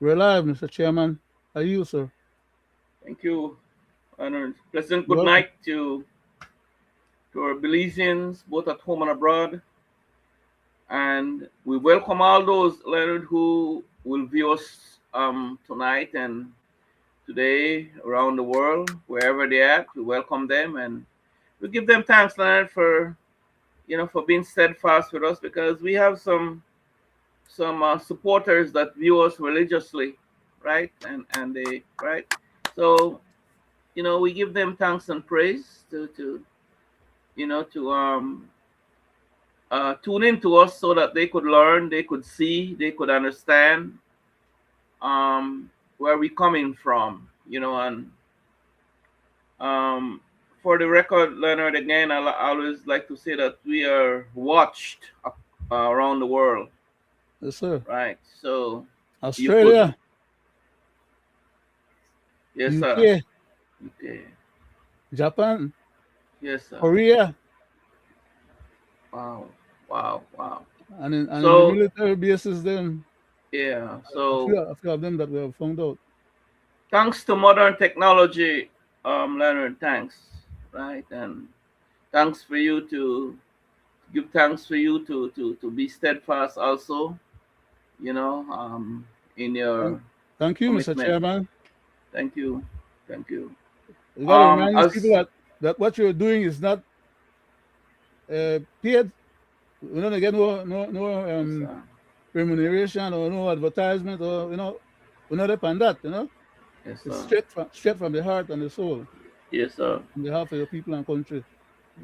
We're live, Mr. Chairman. How are you, sir? Thank you, Leonard. Pleasant You're good welcome. night to our Belizeans, both at home and abroad. And we welcome all those, Leonard, who will view us tonight and today around the world, wherever they're at. We welcome them and we give them thanks, Leonard, for for being steadfast with us because we have some supporters that view us religiously, right? And they right. So we give them thanks and praise to tune in to us so that they could learn, they could see, they could understand where we're coming from, and um, for the record, Leonard, again, I always like to say that we are watched around the world, Yes, sir. right? So you could, Australia, yes, sir. UK, Okay, Japan, yes, sir. Korea, Wow, wow, wow. and in the So military bases, then yeah, a so few of them that we have found out. thanks to modern technology, Leonard, thanks, right? And thanks for you to give thanks for you to be steadfast also, you know, in Thank, your thank you, Mr. commitment. Chairman. Thank you, thank you. You got to remind these people As that what you're doing is not paid. We don't get no yes, remuneration or no advertisement or we're not up on that. yes, It's straight from the heart and the soul yes, on behalf of your people and country.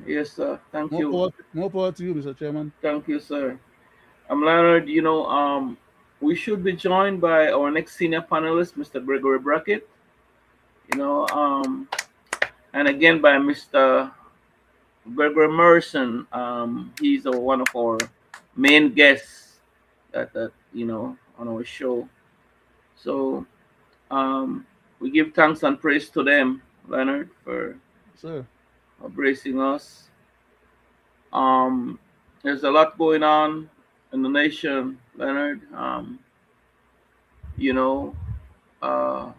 yes, sir. Thank More you, power, more power to you, Mr. Chairman. thank you, sir. Leonard. We should be joined by our next senior panelist, Mr. Gregory Brackett. You know, and again by Mr. Gregory Morrison. He's one of our main guests that on our show. So um, we give thanks and praise to them, Leonard, for Sir. embracing us. Um, there's a lot going on in the nation, Leonard. You know, uh,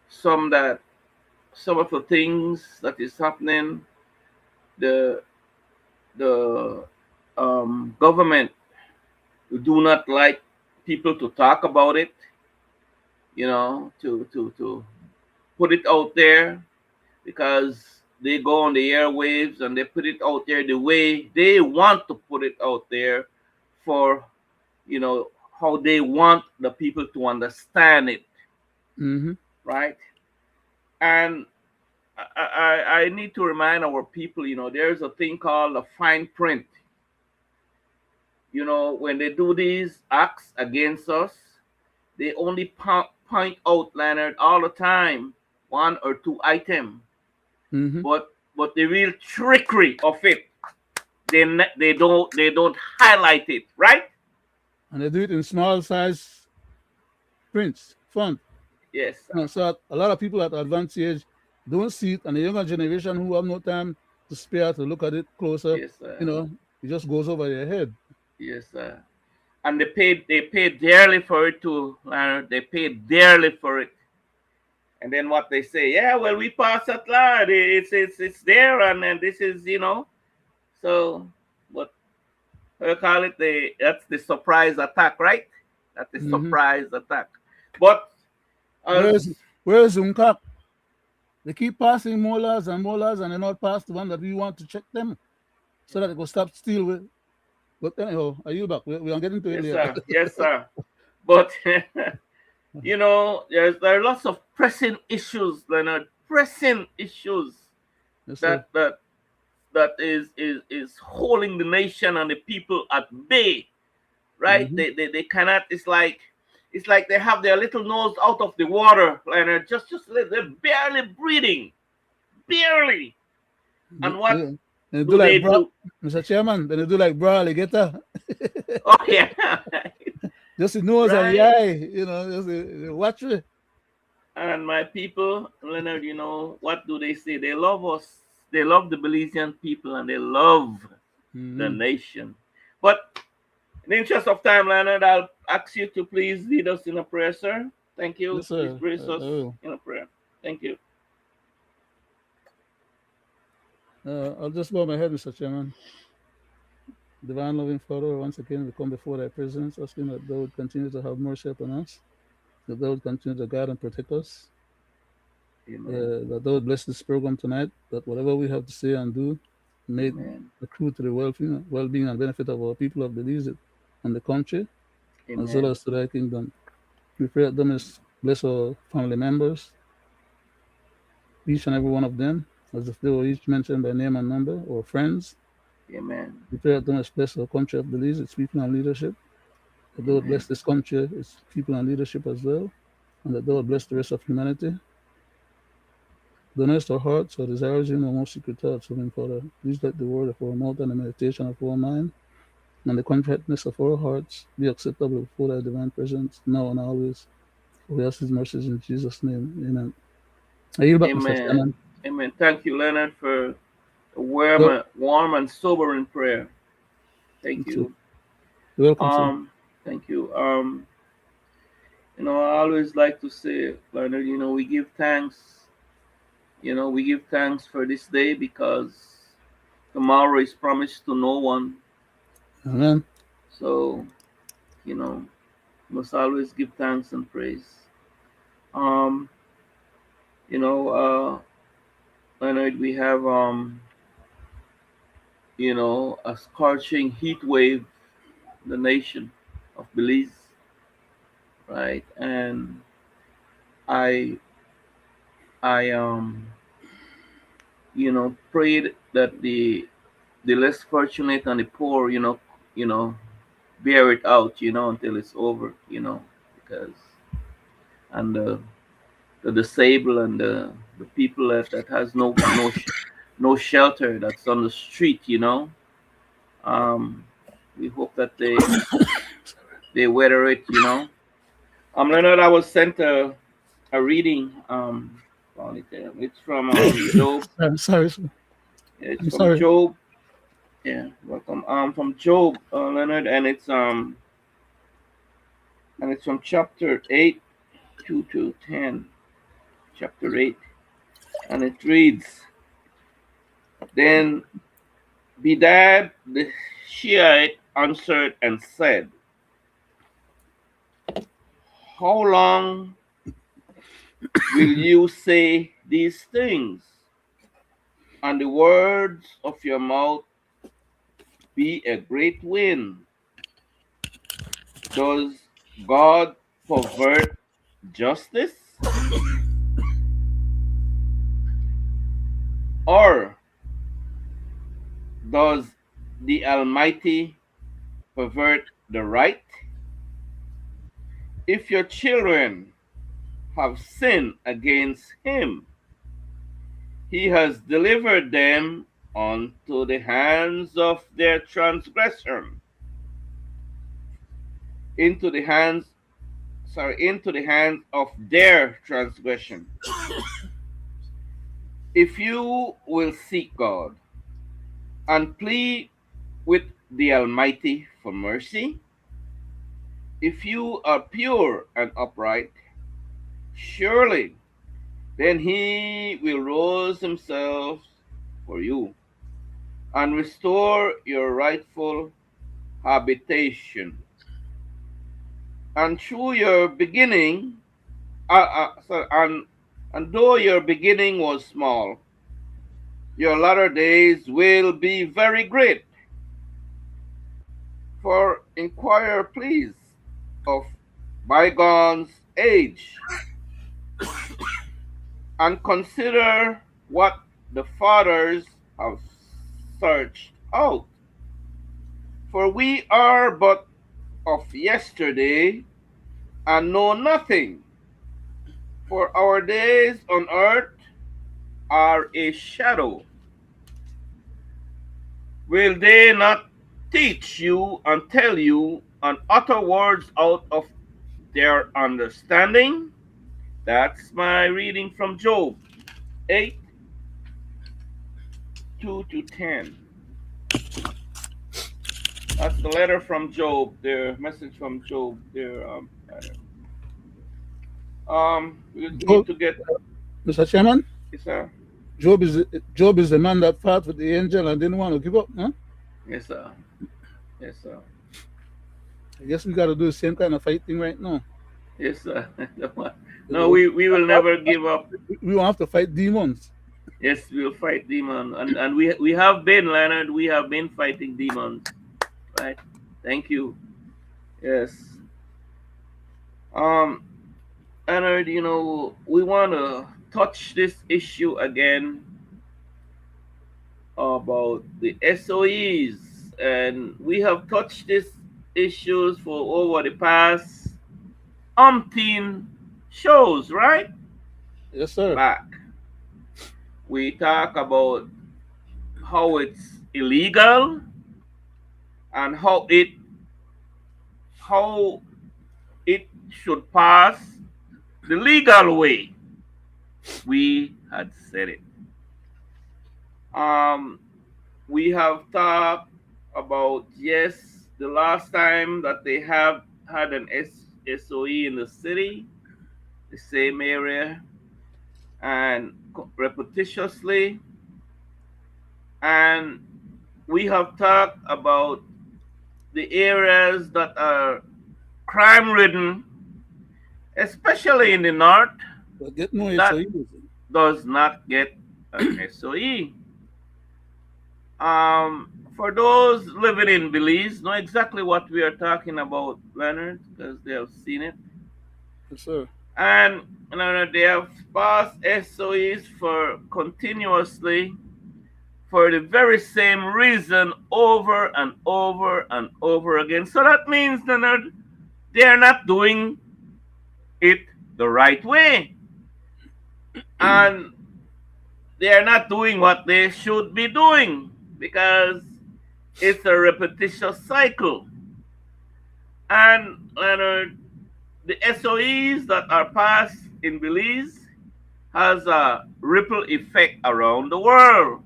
some that some of the things that is happening, the the government do not like people to talk about it, to put it out there because they go on the airwaves and they put it out there the way they want to put it out there for, you know, how they want the people to understand it, Mm-hmm. right? And I need to remind our people, there's a thing called a fine print. When they do these acts against us, they only point out, Leonard, all the time, one or two item, Mm-hmm. but the real trickery of it, they don't highlight it, right? And they do it in small size prints, font. Yes, So a lot of people at advanced age don't see it, and the younger generation who have no time to spare to look at it closer, yes, you know, it just goes over their head. yes, and they paid dearly for it too, Leonard. They paid dearly for it. And then what they say, yeah, well, we passed that law. It's there, and this is, so what we call it, that's the surprise attack, right? That's the Mm-hmm. surprise attack. But Whereas, as whereas Unkak, they keep passing more laws, and they not pass the one that we want to check them so that they go stop steal with. But anyhow, are you back? We are getting to it yes, later. sir, yes, sir. But there are lots of pressing issues, Leonard. Pressing issues Yes, sir. that that is holding the nation and the people at bay, right? Mm-hmm. They cannot. It's like they have their little nose out of the water, Leonard. They're barely breathing, barely. And what They, they do do like they do? Mr. Chairman, then they do like bra alligator. Oh yeah, Just the nose and the right. eye, just watch it. And my people, Leonard, what do they say? They love us. They love the Belizean people, and they love the Mm-hmm. nation. But in the interest of time, Leonard, I'll ask you to please lead us in a prayer, sir. Thank you. Yes, Please sir. brace I us will. in a prayer. Thank you. I'll just bow my head, Mr. Chairman. Divine loving Father, once again we come before thy presence, asking that thou would continue to have mercy upon us, that thou would continue to guide and protect us, Amen. that thou would bless this program tonight, that whatever we have to say and do may Amen. accrue to the well-being and benefit of our people of Belize and the country, as well Amen. as to thy kingdom. We pray that thou mayest bless our family members, each and every one of them, as if they were each mentioned by name and number, or friends. Amen. We pray that thou mayest bless our country of Belize, its people and leadership, that thou would Amen. bless this country, its people and leadership as well, and that thou would bless the rest of humanity. The knowest our hearts, our desires, in our most secret thoughts, Heavenly Father. Please let the word of our mouth and the meditation of our mind and the contentness of our hearts be acceptable before thy divine presence, now and always. For we ask his mercies in Jesus' name. Amen. I yield back, Mr. Amen. Chairman. Amen. Thank you, Leonard, for a Well, warm and sobering prayer. Thank too. you. You're welcome, sir. Um, Thank you. I always like to say, Leonard, we give thanks. We give thanks for this day because tomorrow is promised to no one. Amen. So, you know, must always give thanks and praise. Um, you know, Leonard, we have a scorching heat wave in the nation of Belize, right? And I I prayed that the less fortunate and the poor, bear it out, until it's over, because and the disabled and the people that has no shelter, that's on the street, um we hope that they weather it, Leonard, I was sent a reading, on it. It's from Job. Sorry, sir. It's I'm from sorry. Job. Yeah, welcome. From Job, Leonard, and it's from chapter 8, 2 to 10. Chapter 8, and it reads, Then Bedad the Shiite answered and said, How long will you say these things, and the words of your mouth be a great wind? Does God pervert justice? Or does the Almighty pervert the right? If your children have sinned against him, he has delivered them unto the hands of their transgression, into the hands into the hands of their transgression. If you will seek God and plead with the Almighty for mercy, if you are pure and upright, surely then he will rouse himself for you and restore your rightful habitation. And through your beginning, and though your beginning was small, your latter days will be very great. For inquire, please, of bygones age, and consider what the fathers have searched out. For we are but of yesterday, and know nothing. For our days on earth are a shadow. Will they not teach you and tell you and utter words out of their understanding? That's my reading from Job 8, 2 to 10. That's the letter from Job, their message from Job, their letter. We need Job, to get. Mr. Chairman, Yes, sir. Job is the man that fought with the angel and didn't want to give up. Huh? Yes, sir. Yes, sir. I guess we got to do the same kind of fighting right now. Yes, sir. No, We we will never give up. we won't have to fight demons. Yes, we'll fight demon, and we have been, Leonard. We have been fighting demons, right? Thank you. Yes. Um, Leonard, we want to touch this issue again about the SOEs, and we have touched these issues for over the past umpteen shows, right? Yes, sir. Back. We talk about how it's illegal and how it should pass the legal way. We had said it. Um, we have talked about, yes, the last time that they have had an SOE in the city, the same area, and repetitiously, and we have talked about the areas that are crime ridden, especially in the north, But get no that SOEs. does not get an SOE. For those living in Belize, know exactly what we are talking about, Leonard, because they have seen it. Yes, sir. And they have passed SOEs for continuously for the very same reason over and over and over again. So that means, Leonard, they are not doing it the right way. And they are not doing what they should be doing because it's a repetitious cycle. And the SOEs that are passed in Belize has a ripple effect around the world.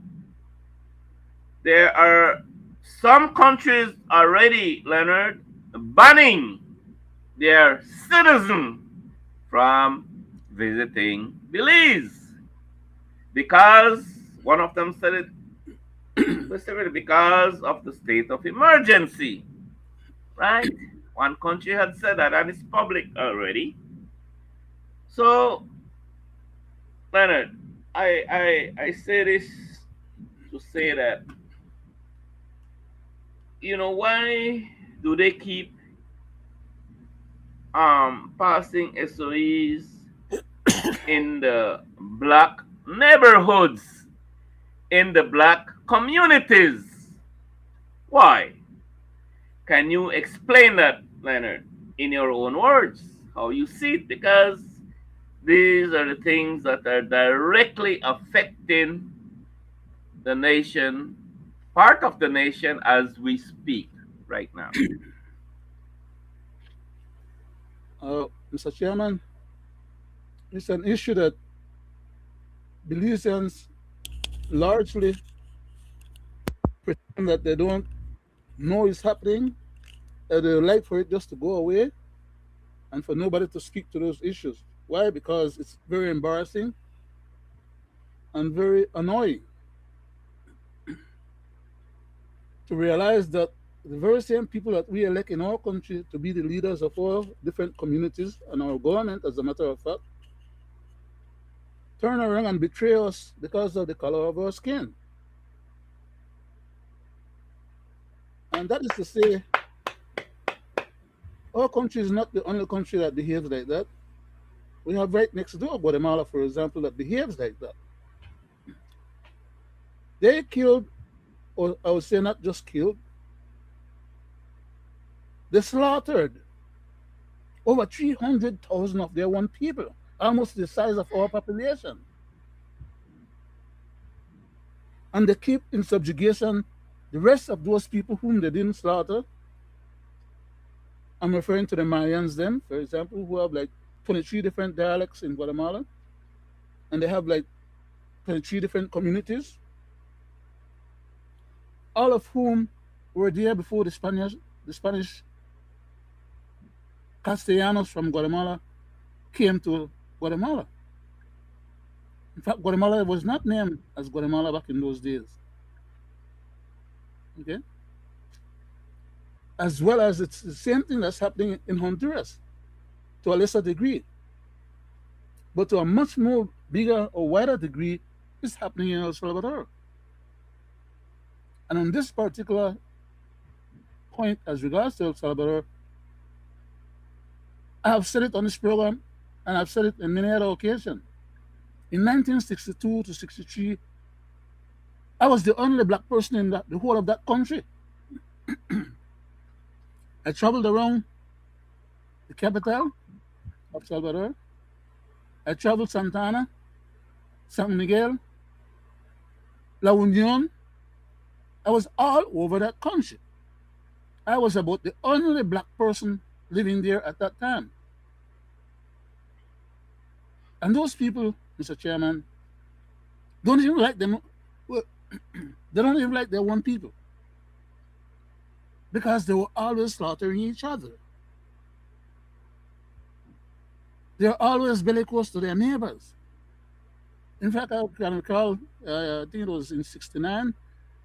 There are some countries already, Leonard, banning their citizens from visiting Belize because one of them said it specifically because of the state of emergency, right? One country had said that, and it's public already. So, Leonard, I say this to say that why do they keep passing SOEs in the black neighborhoods, in the black communities? Why? Can you explain that, Leonard, in your own words, how you see it? Because these are the things that are directly affecting the nation, part of the nation as we speak right now. Mr. Chairman, it's an issue that Belizeans largely pretend that they don't know is happening, that they would like for it just to go away and for nobody to speak to those issues. Why? Because it's very embarrassing and very annoying to realize that the very same people that we elect in our country to be the leaders of all different communities and our government, as a matter of fact, turn around and betray us because of the color of our skin. And that is to say, our country is not the only country that behaves like that. We have right next door Guatemala, for example, that behaves like that. They killed, or I would say not just killed, they slaughtered over 300,000 of their own people, almost the size of our population. And they keep in subjugation the rest of those people whom they didn't slaughter. I'm referring to the Mayans, then, for example, who have like 23 different dialects in Guatemala, and they have like 23 different communities, all of whom were there before the Spanish Castellanos from Guatemala came to Guatemala. In fact, Guatemala was not named as Guatemala back in those days. Okay, as well as it's the same thing that's happening in Honduras to a lesser degree, but to a much more bigger or wider degree, is happening in El Salvador. And on this particular point, as regards to El Salvador, I have said it on this program, and I've said it in many other occasions. In 1962 to 63, I was the only black person in the whole of that country. I traveled around the capital of Salvador. I traveled Santa Ana, San Miguel, La Union. I was all over that country. I was about the only black person living there at that time. And those people, Mr. Chairman, don't even like them. Well, they don't even like their own people because they were always slaughtering each other. They're always bellicose to their neighbors. In fact, I can recall, I think it was in '69,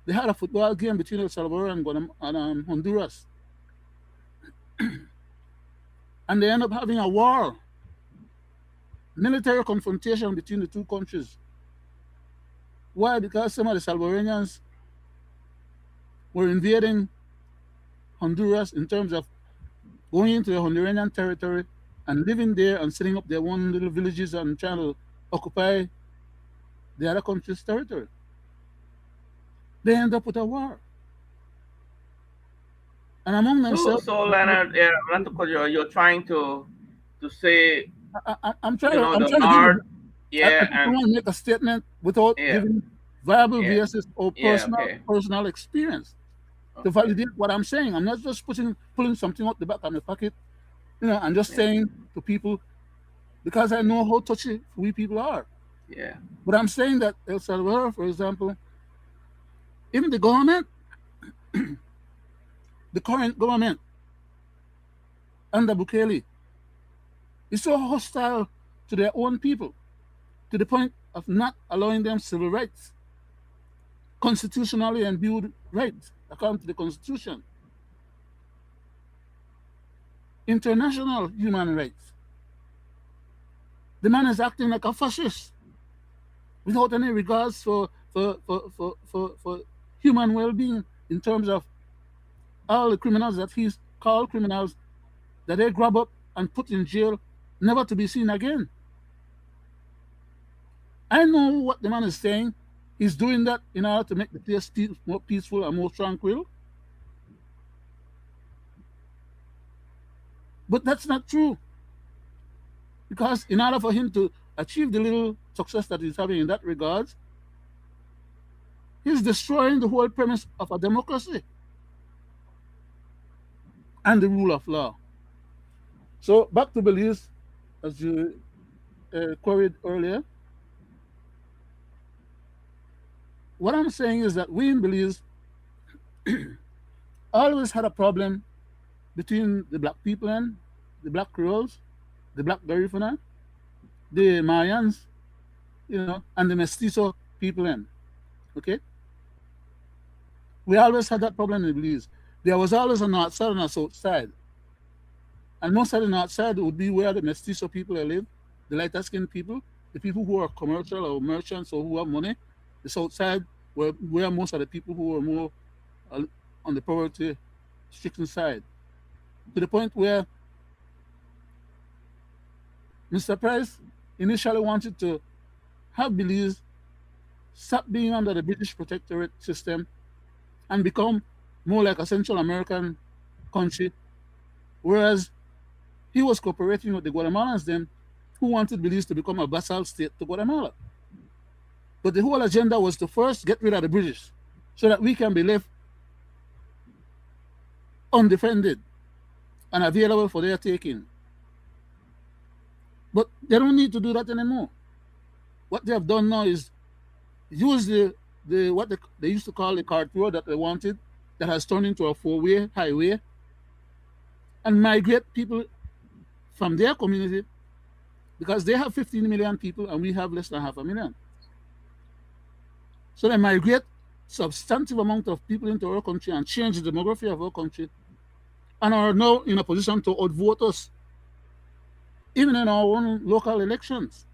they had a football game between El Salvador and, Honduras. And they ended up having a war, military confrontation between the two countries. Why? Because some of the Salvadorians were invading Honduras in terms of going into the Honduran territory and living there and setting up their own little villages and trying to occupy the other country's territory. They end up with a war. And among So, themselves, so Leonard, not to cut you, you're trying to say, I'm trying you to know, I'm the trying to give North, you. I yeah, just don't and want to make a statement without yeah, giving viable yeah, basis or yeah, okay, personal experience to okay, validate what I'm saying. I'm not just pulling something out the back of my pocket, and just yeah, saying to people because I know how touchy we people are. yeah, But I'm saying that El Salvador, for example, even the government, the current government under Bukele, is so hostile to their own people to the point of not allowing them civil rights, constitutionally imbued rights according to the Constitution, international human rights. The man is acting like a fascist without any regards for human well-being in terms of all the criminals that he's called criminals that they grab up and put in jail, never to be seen again. I know what the man is saying. He's doing that in order to make the place more peaceful and more tranquil. But that's not true. Because in order for him to achieve the little success that he's having in that regard, he's destroying the whole premise of a democracy and the rule of law. So back to Belize, as you queried earlier, what I'm saying is that we in Belize always had a problem between the black people and the black Creoles, the black Garifuna, the Mayans, and the Mestizo people in. Okay? We always had that problem in Belize. There was always a north side and a south side. And most of the north side would be where the Mestizo people live, the lighter skinned people, the people who are commercial or merchants or who have money. The south side where most of the people who were more on the poverty stricken side. To the point where Mr. Price initially wanted to have Belize stop being under the British protectorate system and become more like a Central American country, whereas he was cooperating with the Guatemalans then who wanted Belize to become a vassal state to Guatemala. But the whole agenda was to first get rid of the British so that we can be left undefended and available for their taking. But they don't need to do that anymore. What they have done now is use the what they used to call the cart road that they wanted, that has turned into a four-way highway, and migrate people from their community because they have 15 million people and we have less than half a million. So they migrate substantive amount of people into our country and change the demography of our country and are now in a position to outvote us, even in our own local elections.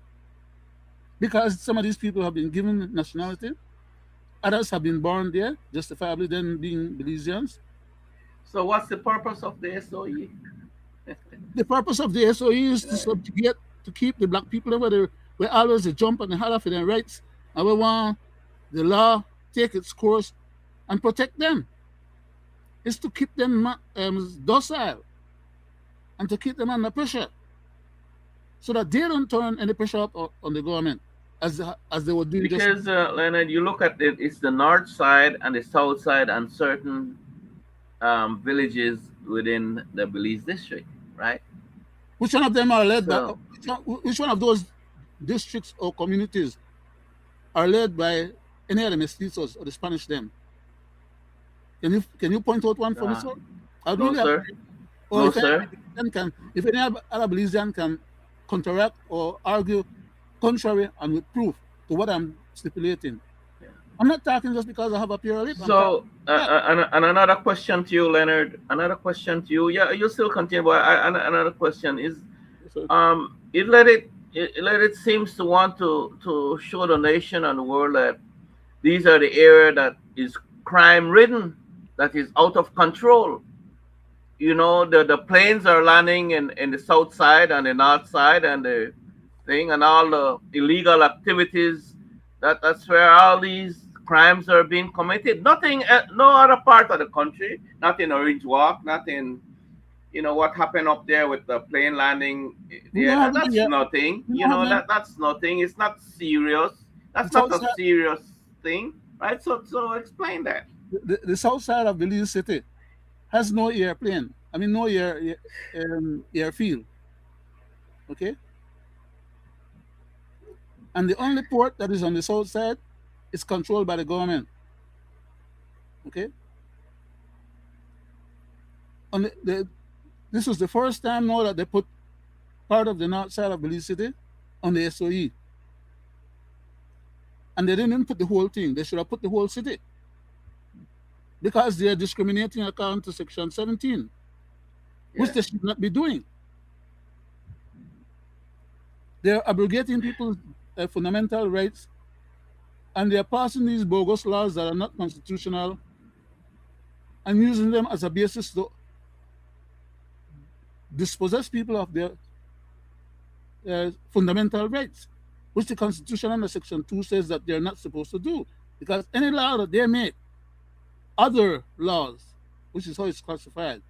Because some of these people have been given nationality, others have been born there, justifiably then being Belizeans. So what's the purpose of the SOE? The purpose of the SOE is to subjugate, to keep the black people where they where always they jump and they holler for their rights, and we want the law take its course and protect them. It's to keep them docile and to keep them under pressure so that they don't turn any pressure up on the government as they were doing just. Because Leonard, you look at it, it's the north side and the south side and certain villages within the Belize district, right? Which one of them are led by? So Which one of those districts or communities are led by any of the mestizos or the Spanish them? Can you point out one for me, uh, sir? I'd no, really sir, appreciate. Or no, sir. if any other Belizean can counteract or argue contrary and with proof to what I'm stipulating. Yeah. I'm not talking just because I have a pure lip. I'm talking. So, Yeah. and another question to you, Leonard. Another question to you. Yeah, you still continue, but another question is, So, it seems to want to show the nation and the world that these are the area that is crime ridden, that is out of control. The planes are landing in the south side and the north side and the thing and all the illegal activities. That's where all these crimes are being committed. Nothing, no other part of the country, not in Orange Walk, not in what happened up there with the plane landing. we Yeah, don't have any that's yet. nothing. We don't have any. That's nothing. It's not serious. The That's not south a side, serious thing, right? So explain that. the south side of Belize City has no airplane. I mean, no airfield. Okay, and the only port that is on the south side is controlled by the government. Okay, on this was the first time now that they put part of the north side of Belize City on the SOE, and they didn't even put the whole thing. They should have put the whole city because they are discriminating according to Section 17, which Yeah. they should not be doing. They are abrogating people's fundamental rights, and they are passing these bogus laws that are not constitutional and using them as a basis to dispossess people of their fundamental rights, which the Constitution under Section 2 says that they're not supposed to do. Because any law that they make, other laws, which is how it's classified,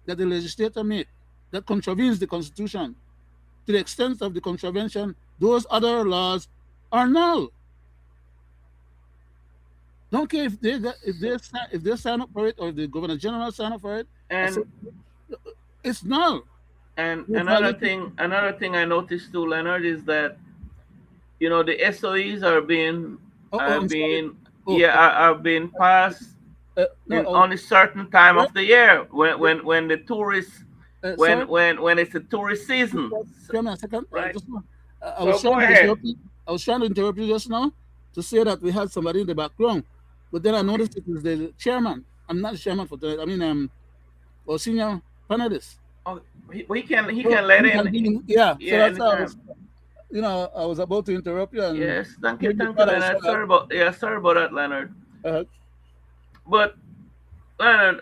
that the legislator make, that contravenes the Constitution, to the extent of the contravention, those other laws are null. Don't care if So, if they sign up for it or if the Governor General sign up for it. I said and it's null. and You're violating. another thing I noticed too, Leonard, is that the SOEs are being are I'm sorry. being Oh, yeah are being passed no. in on a certain time Where, of the year where, when the tourists sorry. when it's the tourist season, Give me a second. right? I So was go trying to ahead. interrupt you. I was trying to interrupt you just now to say that we had somebody in the background, but then I Okay. noticed it is the chairman. I'm not the chairman for tonight. I mean, or senior panelist. Oh, he So can let he can in. be, yeah. So Yeah, that's how I was. anytime. I was about to interrupt you, and Yes, maybe you thank you, thought I was Leonard. trying Sorry about that, Leonard. to. But Leonard,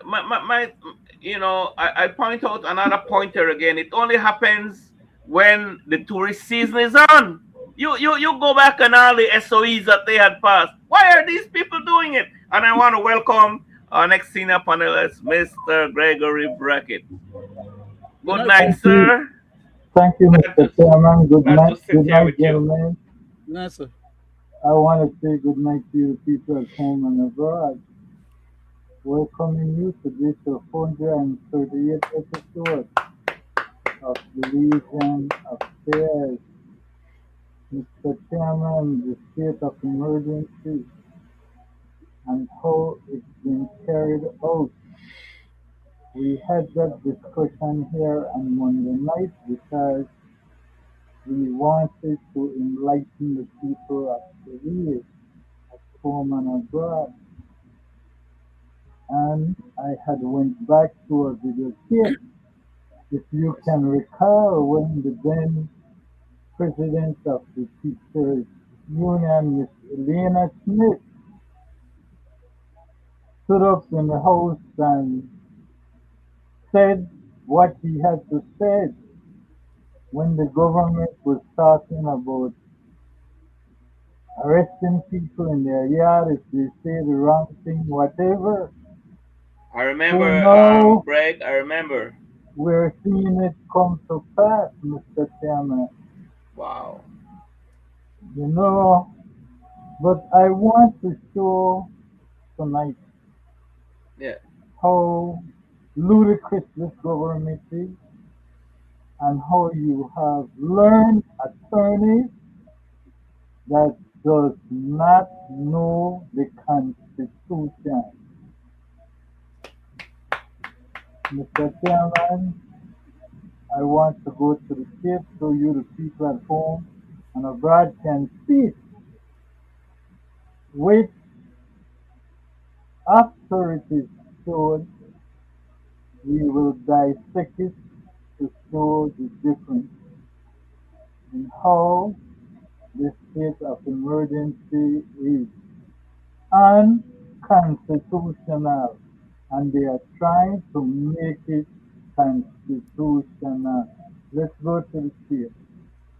I point out another pointer again. It only happens when the tourist season is on. You go back and all the SOEs that they had passed. Why are these people doing it? And I want to welcome our next senior panelist, Mr. Gregory Brackett. Good Good night. night, Thank you. sir. Thank you, Glad Mr. to Chairman. glad to sit Good here night, with you. gentlemen. Good night, sir. I want to say good night to you people at home and abroad. Welcoming you to this 438th episode of Belizean Affairs. Mr. Chairman, the state of emergency and how it's been carried out. We had that discussion here on Monday night because we wanted to enlighten the people of Belize at home and abroad. And I had went back to a videotape. If you can recall when the then president of the teachers union, Miss Leonard Smith, stood up in the house and said what he had to say when the government was talking about arresting people in their yard if they say the wrong thing, whatever. I So remember, now Greg. I remember. we're seeing it come to pass, Mr. Chairman. Wow. You know, but I want to show tonight Yeah. how ludicrous this government is and how you have learned attorneys that does not know the Constitution. Mr. Chairman, I want to go to the tape so you, the people at home and abroad, can see it, which after it is showed, we will dissect it to show the difference in how the state of emergency is unconstitutional, and they are trying to make it constitutional. Let's go to the tape.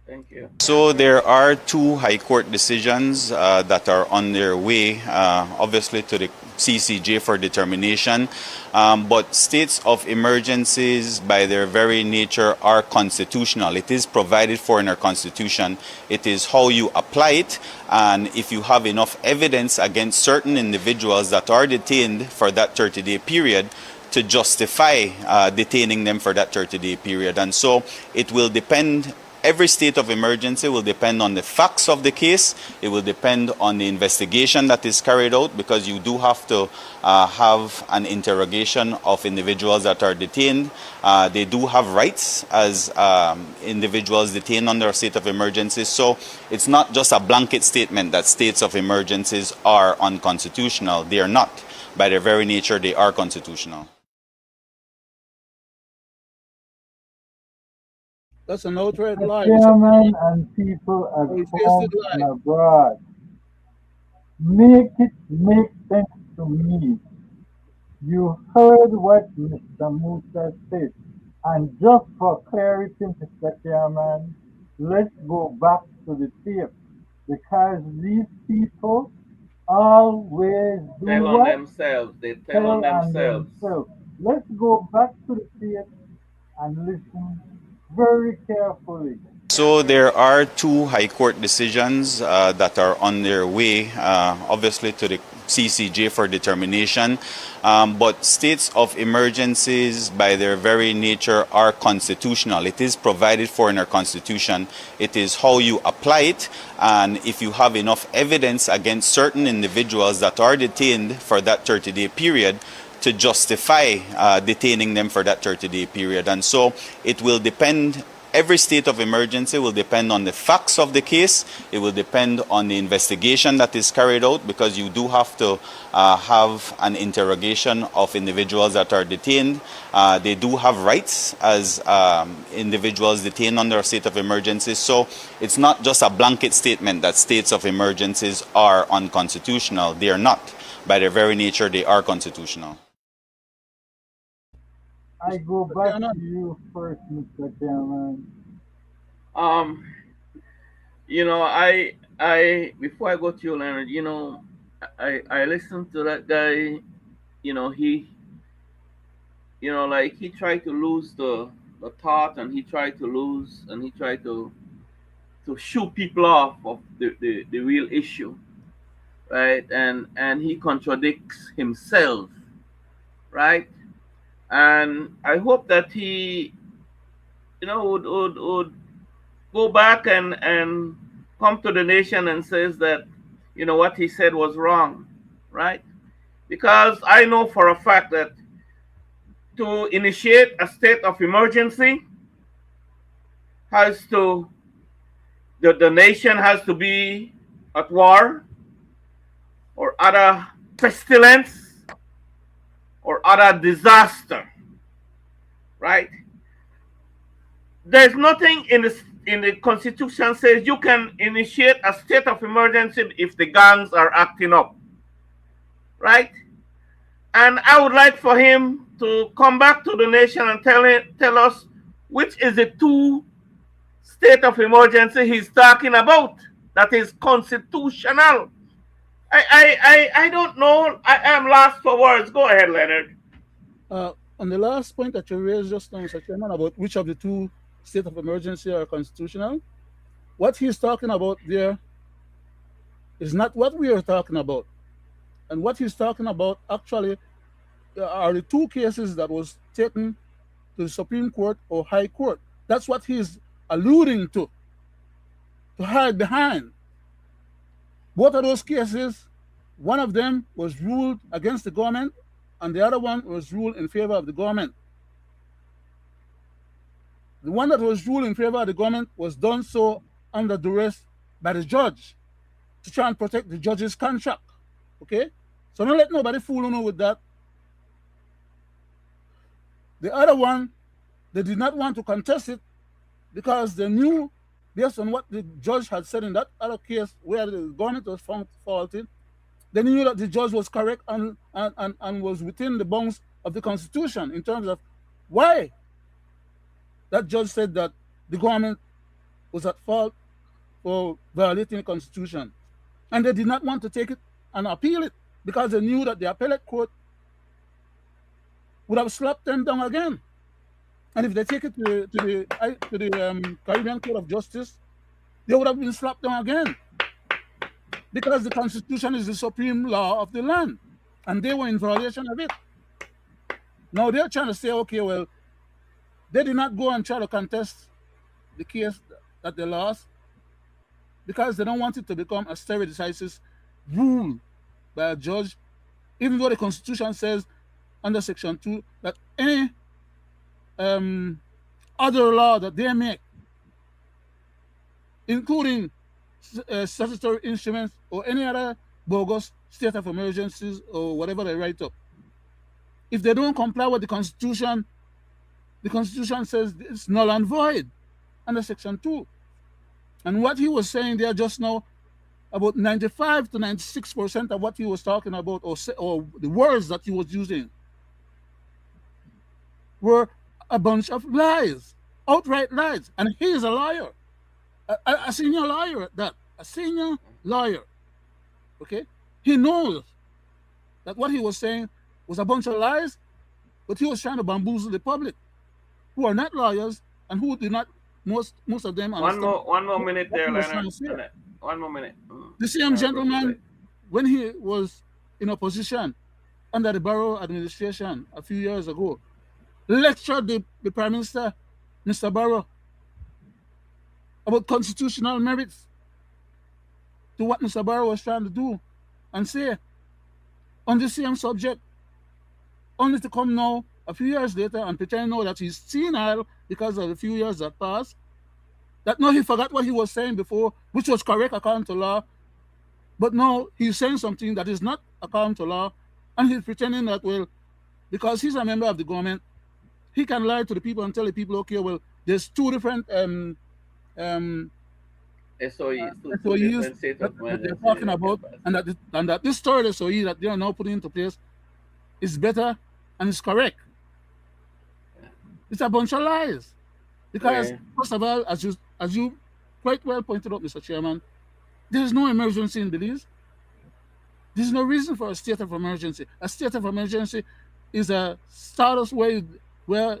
Thank you. So there are two High Court decisions that are on their way, obviously to the CCJ for determination. But states of emergencies, by their very nature, are constitutional. It is provided for in our Constitution. It is how you apply it, and if you have enough evidence against certain individuals that are detained for that 30-day period, to justify detaining them for that 30-day period. And so it will depend. Every state of emergency will depend on the facts of the case. It will depend on the investigation that is carried out, because you do have to have an interrogation of individuals that are detained. They do have rights as individuals detained under a state of emergency. So it's not just a blanket statement that states of emergencies are unconstitutional. They are not. By their very nature, they are constitutional. That's an outright Mr. lie, Mr. Chairman Chairman. and people at A home tasted and lie. abroad, make it make sense to me. You heard what Mr. Musa said. And just for clarity, Mr. Chairman, let's go back to the tape because these people always do Tell on what? themselves. They tell on Tell on themselves. themselves. Let's go back to the tape and listen very carefully. So there are two High Court decisions that are on their way, obviously to the CCJ for determination. But states of emergencies, by their very nature, are constitutional. It is provided for in our Constitution. It is how you apply it, and if you have enough evidence against certain individuals that are detained for that 30-day period, to justify detaining them for that 30-day period. And so it will depend. Every state of emergency will depend on the facts of the case. It will depend on the investigation that is carried out, because you do have to have an interrogation of individuals that are detained. They do have rights as individuals detained under a state of emergency. So it's not just a blanket statement that states of emergencies are unconstitutional. They are not. By their very nature, they are constitutional. I go Mr. back to Chairman, you first, Mr. Chairman. Um, before I go to you, Leonard, I listened to that guy. He, like he tried to lose the thought, and he tried to lose, and he tried to shoot people off of the real issue, right? And he contradicts himself, right? And I hope that he, would go back and come to the nation and says that, what he said was wrong, right? Because I know for a fact that to initiate a state of emergency has to the nation has to be at war or other pestilence or other disaster, right? There's nothing in the Constitution says you can initiate a state of emergency if the gangs are acting up, right? And I would like for him to come back to the nation and tell us which is the two state of emergency he's talking about that is constitutional. I don't know. I am lost for words. Go ahead, Leonard. On the last point that you raised just now, Mr. Chairman, about which of the two state of emergency are constitutional, what he's talking about there is not what we are talking about. And what he's talking about actually are the two cases that was taken to the Supreme Court or High Court. That's what he's alluding to hide behind. Both of those cases, one of them was ruled against the government and the other one was ruled in favor of the government. The one that was ruled in favor of the government was done so under duress by the judge to try and protect the judge's contract. Okay? So don't let nobody fool you with that. The other one, they did not want to contest it because they knew, based on what the judge had said in that other case where the government was found faulty, they knew that the judge was correct and was within the bounds of the Constitution in terms of why that judge said that the government was at fault for violating the Constitution. And they did not want to take it and appeal it because they knew that the appellate court would have slapped them down again. And if they take it to the Caribbean Court of Justice, they would have been slapped down again. Because the Constitution is the supreme law of the land. And they were in violation of it. Now they're trying to say, okay, well, they did not go and try to contest the case that they lost because they don't want it to become a stare decisis rule by a judge, even though the Constitution says under Section 2 that any other law that they make, including statutory instruments or any other bogus state of emergencies or whatever they write up, if they don't comply with the Constitution says it's null and void under Section 2. And what he was saying there just now, about 95 to 96% of what he was talking about, or the words that he was using, were a bunch of lies, outright lies. And he is a lawyer, a senior lawyer at that, a senior lawyer. Okay, he knows that what he was saying was a bunch of lies, but he was trying to bamboozle the public, who are not lawyers and who do not, most of them understand. One more minute there, Leonard. 1 more minute. The same gentleman, when he was in opposition under the Barrow administration a few years ago, lectured the Prime Minister, Mr. Barrow, about constitutional merits to what Mr. Barrow was trying to do and say on the same subject, only to come now a few years later and pretend now that he's senile because of the few years that passed, that now he forgot what he was saying before, which was correct according to law, but now he's saying something that is not according to law, and he's pretending that, well, because he's a member of the government, he can lie to the people and tell the people, okay, well, there's two different SOEs that they're talking about, and that this third SOE that they are now putting into place is better and is correct. It's a bunch of lies. Because, first of all, as you quite well pointed out, Mr. Chairman, there is no emergency in Belize. There's no reason for a state of emergency. A state of emergency is a status where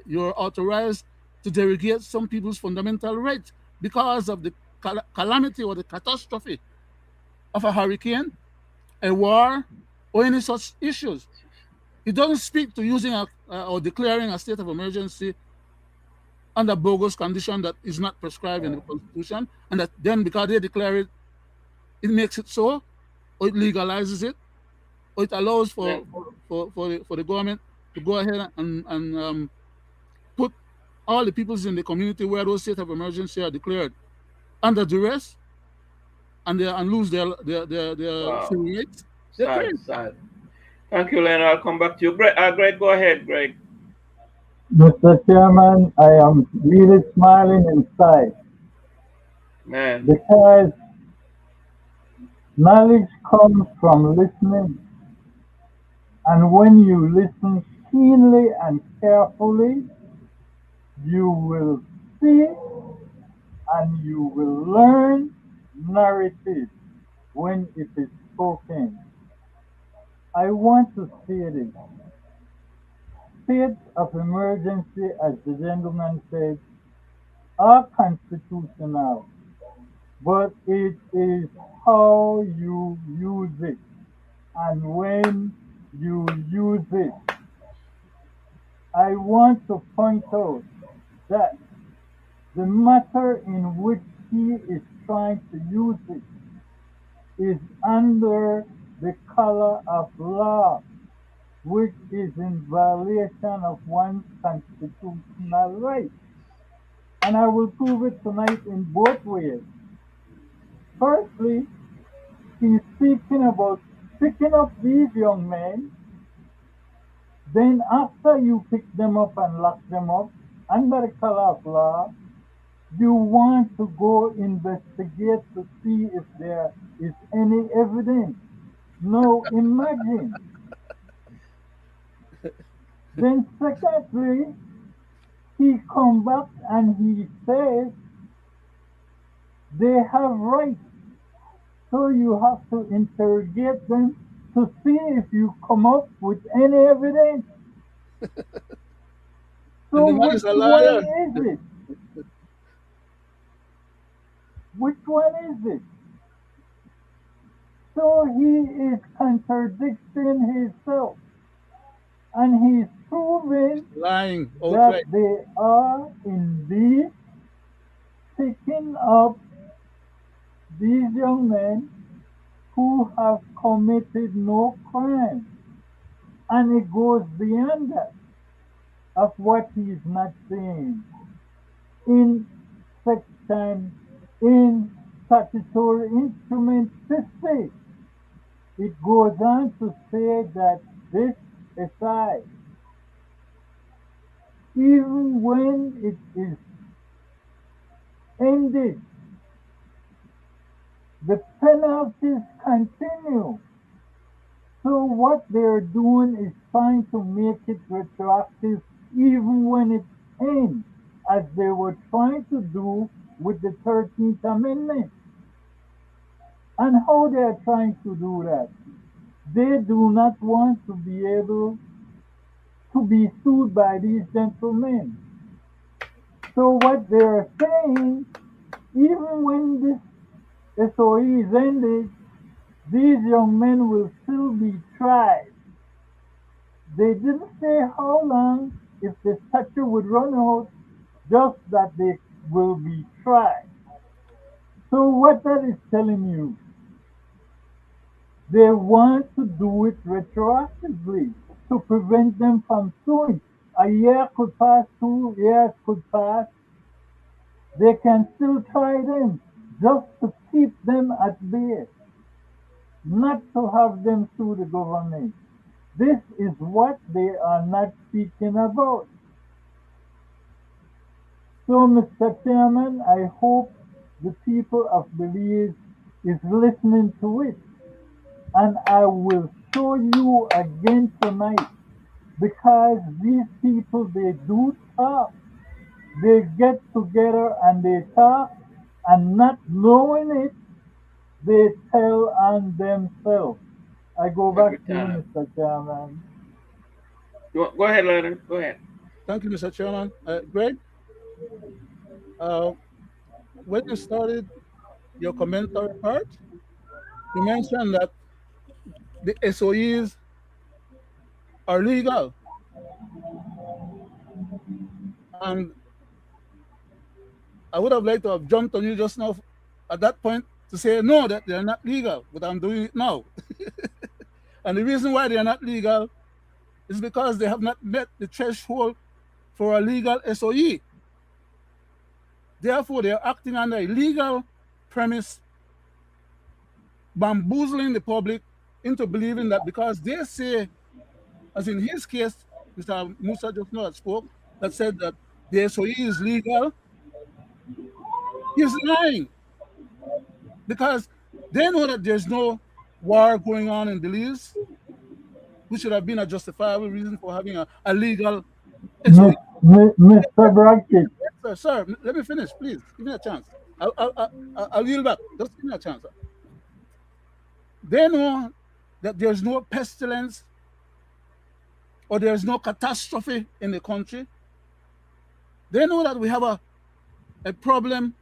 you're authorized to derogate some people's fundamental rights because of the calamity or the catastrophe of a hurricane, a war, or any such issues. It doesn't speak to using or declaring a state of emergency under bogus condition that is not prescribed in the Constitution, and that then because they declare it, it makes it so, or it legalizes it, or it allows for the government to go ahead and put all the peoples in the community where those states of emergency are declared under duress and lose their Wow. free rights. They're Sad, crazy. sad. Thank you, Leonard. I'll come back to you. Greg, go ahead, Greg. Mr. Chairman, I am really smiling inside Man, because knowledge comes from listening. And when you listen keenly and carefully, you will see and you will learn narrative when it is spoken. I want to say this. State of emergency, as the gentleman said, are constitutional, but it is how you use it and when you use it. I want to point out that the matter in which he is trying to use it is under the color of law, which is in violation of one's constitutional rights. And I will prove it tonight in both ways. Firstly, he's speaking about picking up these young men. Then, after you pick them up and lock them up under the color of law, you want to go investigate to see if there is any evidence. Now, imagine. Then, secondly, he comes back and he says they have rights. So you have to interrogate them to see if you come up with any evidence. And So the man is which a one liar. is it? Which one is it? So he is contradicting himself and he's proving Lying that outright. they are indeed picking up these young men who have committed no crime. And it goes beyond that of what he is not saying. In section, in statutory instrument 50, it goes on to say that this aside, even when it is ended, the penalties continue. So what they're doing is trying to make it retroactive even when it ends, as they were trying to do with the 13th Amendment. And how they are trying to do that? They do not want to be able to be sued by these gentlemen. So what they are saying, even when this SOE is ended, these young men will still be tried. They didn't say how long, if the statute would run out, just that they will be tried. So what that is telling you, they want to do it retroactively to prevent them from suing. A year could pass, 2 years could pass. They can still try them just to keep them at bay, not to have them sue the government. This is what they are not speaking about. So, Mr. Chairman, I hope the people of Belize is listening to it. And I will show you again tonight because these people, they do talk. They get together and they talk and not knowing it, they tell on themselves. I go every back to you, time. Mr. Chairman. Go ahead, Leonard. Go ahead. Thank you, Mr. Chairman. Greg, uh, when you started your commentary part, you mentioned that the SOEs are legal. And I would have liked to have jumped on you just now at that point to say no, that they're not legal, but I'm doing it now. And the reason why they are not legal is because they have not met the threshold for a legal SOE. Therefore, they're acting under a legal premise, bamboozling the public into believing that because they say, as in his case, Mr. Musa just now spoke, that said that the SOE is legal, he's lying because they know that there's no war going on in Belize, which should have been a justifiable reason for having a legal SOE. Mr. Brackett, Sir, let me finish, please. Give me a chance. I'll yield back. Just give me a chance. They know that there's no pestilence or there's no catastrophe in the country. They know that we have a problem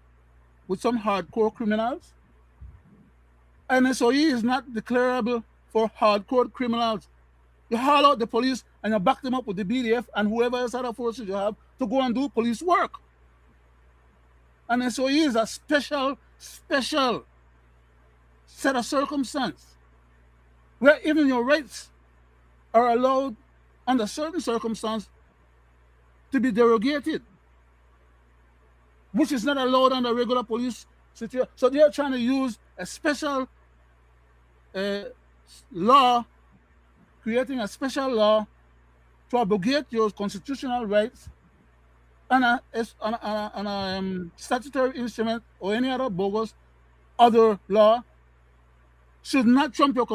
with some hardcore criminals. And SOE is not declarable for hardcore criminals. You haul out the police and you back them up with the BDF and whoever else other forces you have to go and do police work. And SOE is a special set of circumstance where even your rights are allowed under certain circumstances to be derogated, which is not allowed under regular police situation. So they are trying to use a special law, creating a special law to abrogate your constitutional rights and a statutory instrument or any other bogus other law should not trump your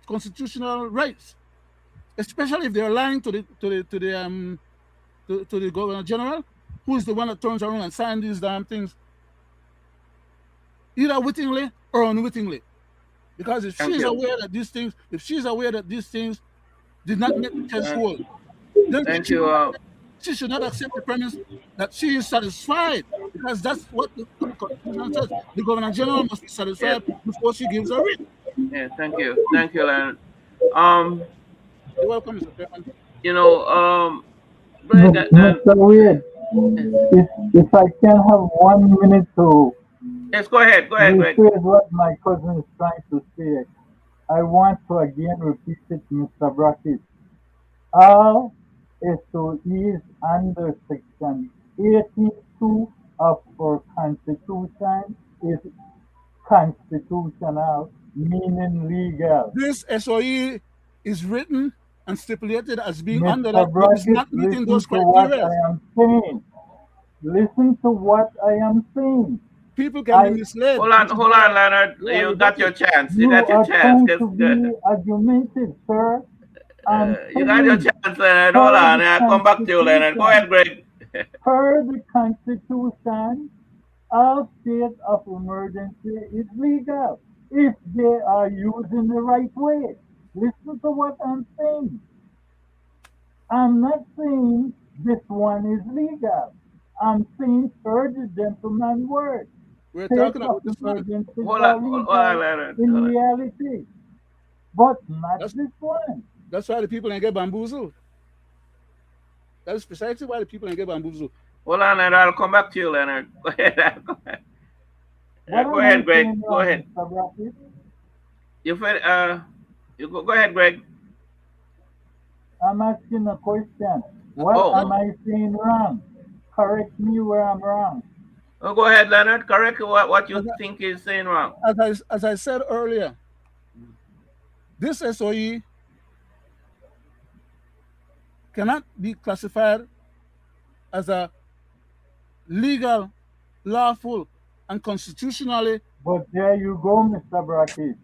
constitutional rights, especially if they're lying to the Governor General, who is the one that turns around and signs these damn things, either wittingly or unwittingly. Because if she's aware that these things did not make the test hold, then she should not accept the premise that she is satisfied, because that's what the Constitution says. The Governor General must be satisfied before she gives a writ. Yeah, thank you, Leonard. You're welcome, Mr. Chairman. You know, Mr. Wade, if I can have 1 minute to yes, go ahead, Greg. rephrase what my cousin is trying to say, I want to again repeat it, Mr. Brackett. All SOEs under Section 82 of our Constitution is constitutional, meaning legal. This SOE is written and stipulated as being under Mr. that, but it's Brackett, not meeting listen those to what criteria. I am saying. Listen to what I am saying. People can be misled. Hold on, Leonard. You got your chance. You are trying to be argumentative, sir. You got your chance, Leonard. Hold on. I'll come back to you, Leonard. Go ahead, Greg. Per the Constitution, all state of emergency is legal if they are used in the right way. Listen to what I'm saying. I'm not saying this one is legal. I'm saying per the gentleman's word. We're talking about this one. Hold on, Leonard. In reality, but not this one. That's why the people ain't get bamboozled. That's precisely why the people ain't get bamboozled. Hold on, Leonard. I'll come back to you, Leonard. Go ahead. Go ahead, Greg. Go ahead. You go ahead, Greg. I'm asking a question. What am I saying wrong? Correct me where I'm wrong. Oh, go ahead, Leonard. Correct what you think is saying wrong. As I said earlier, this SOE cannot be classified as a legal, lawful, and constitutionally. But there you go, Mr. Brackett.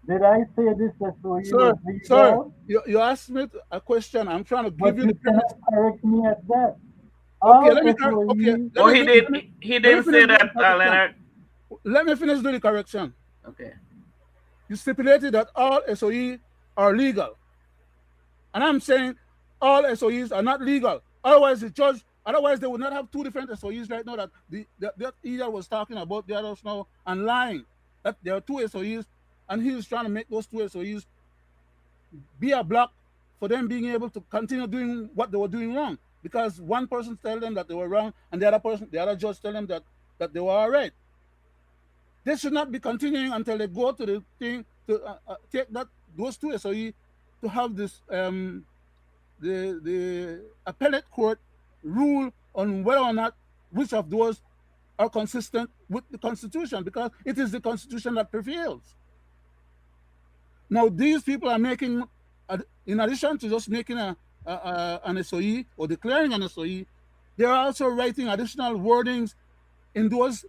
Did I say this SOE was legal? Sir, you asked me a question. I'm trying to give you the premise. Correct me at that. Okay, he didn't say that, Leonard. Let me finish doing the correction. Okay. You stipulated that all SOE are legal. And I'm saying all SOEs are not legal. Otherwise, they would not have two different SOEs right now that either was talking about the others now and lying. That there are two SOEs, and he's trying to make those two SOEs be a block for them being able to continue doing what they were doing wrong. Because one person tell them that they were wrong, and the other judge tell them that they were all right. They should not be continuing until they go to the thing to take those two SOE to have this the appellate court rule on whether or not which of those are consistent with the Constitution, because it is the Constitution that prevails. Now, these people are making, in addition to just making an SOE or declaring an SOE, they are also writing additional wordings in those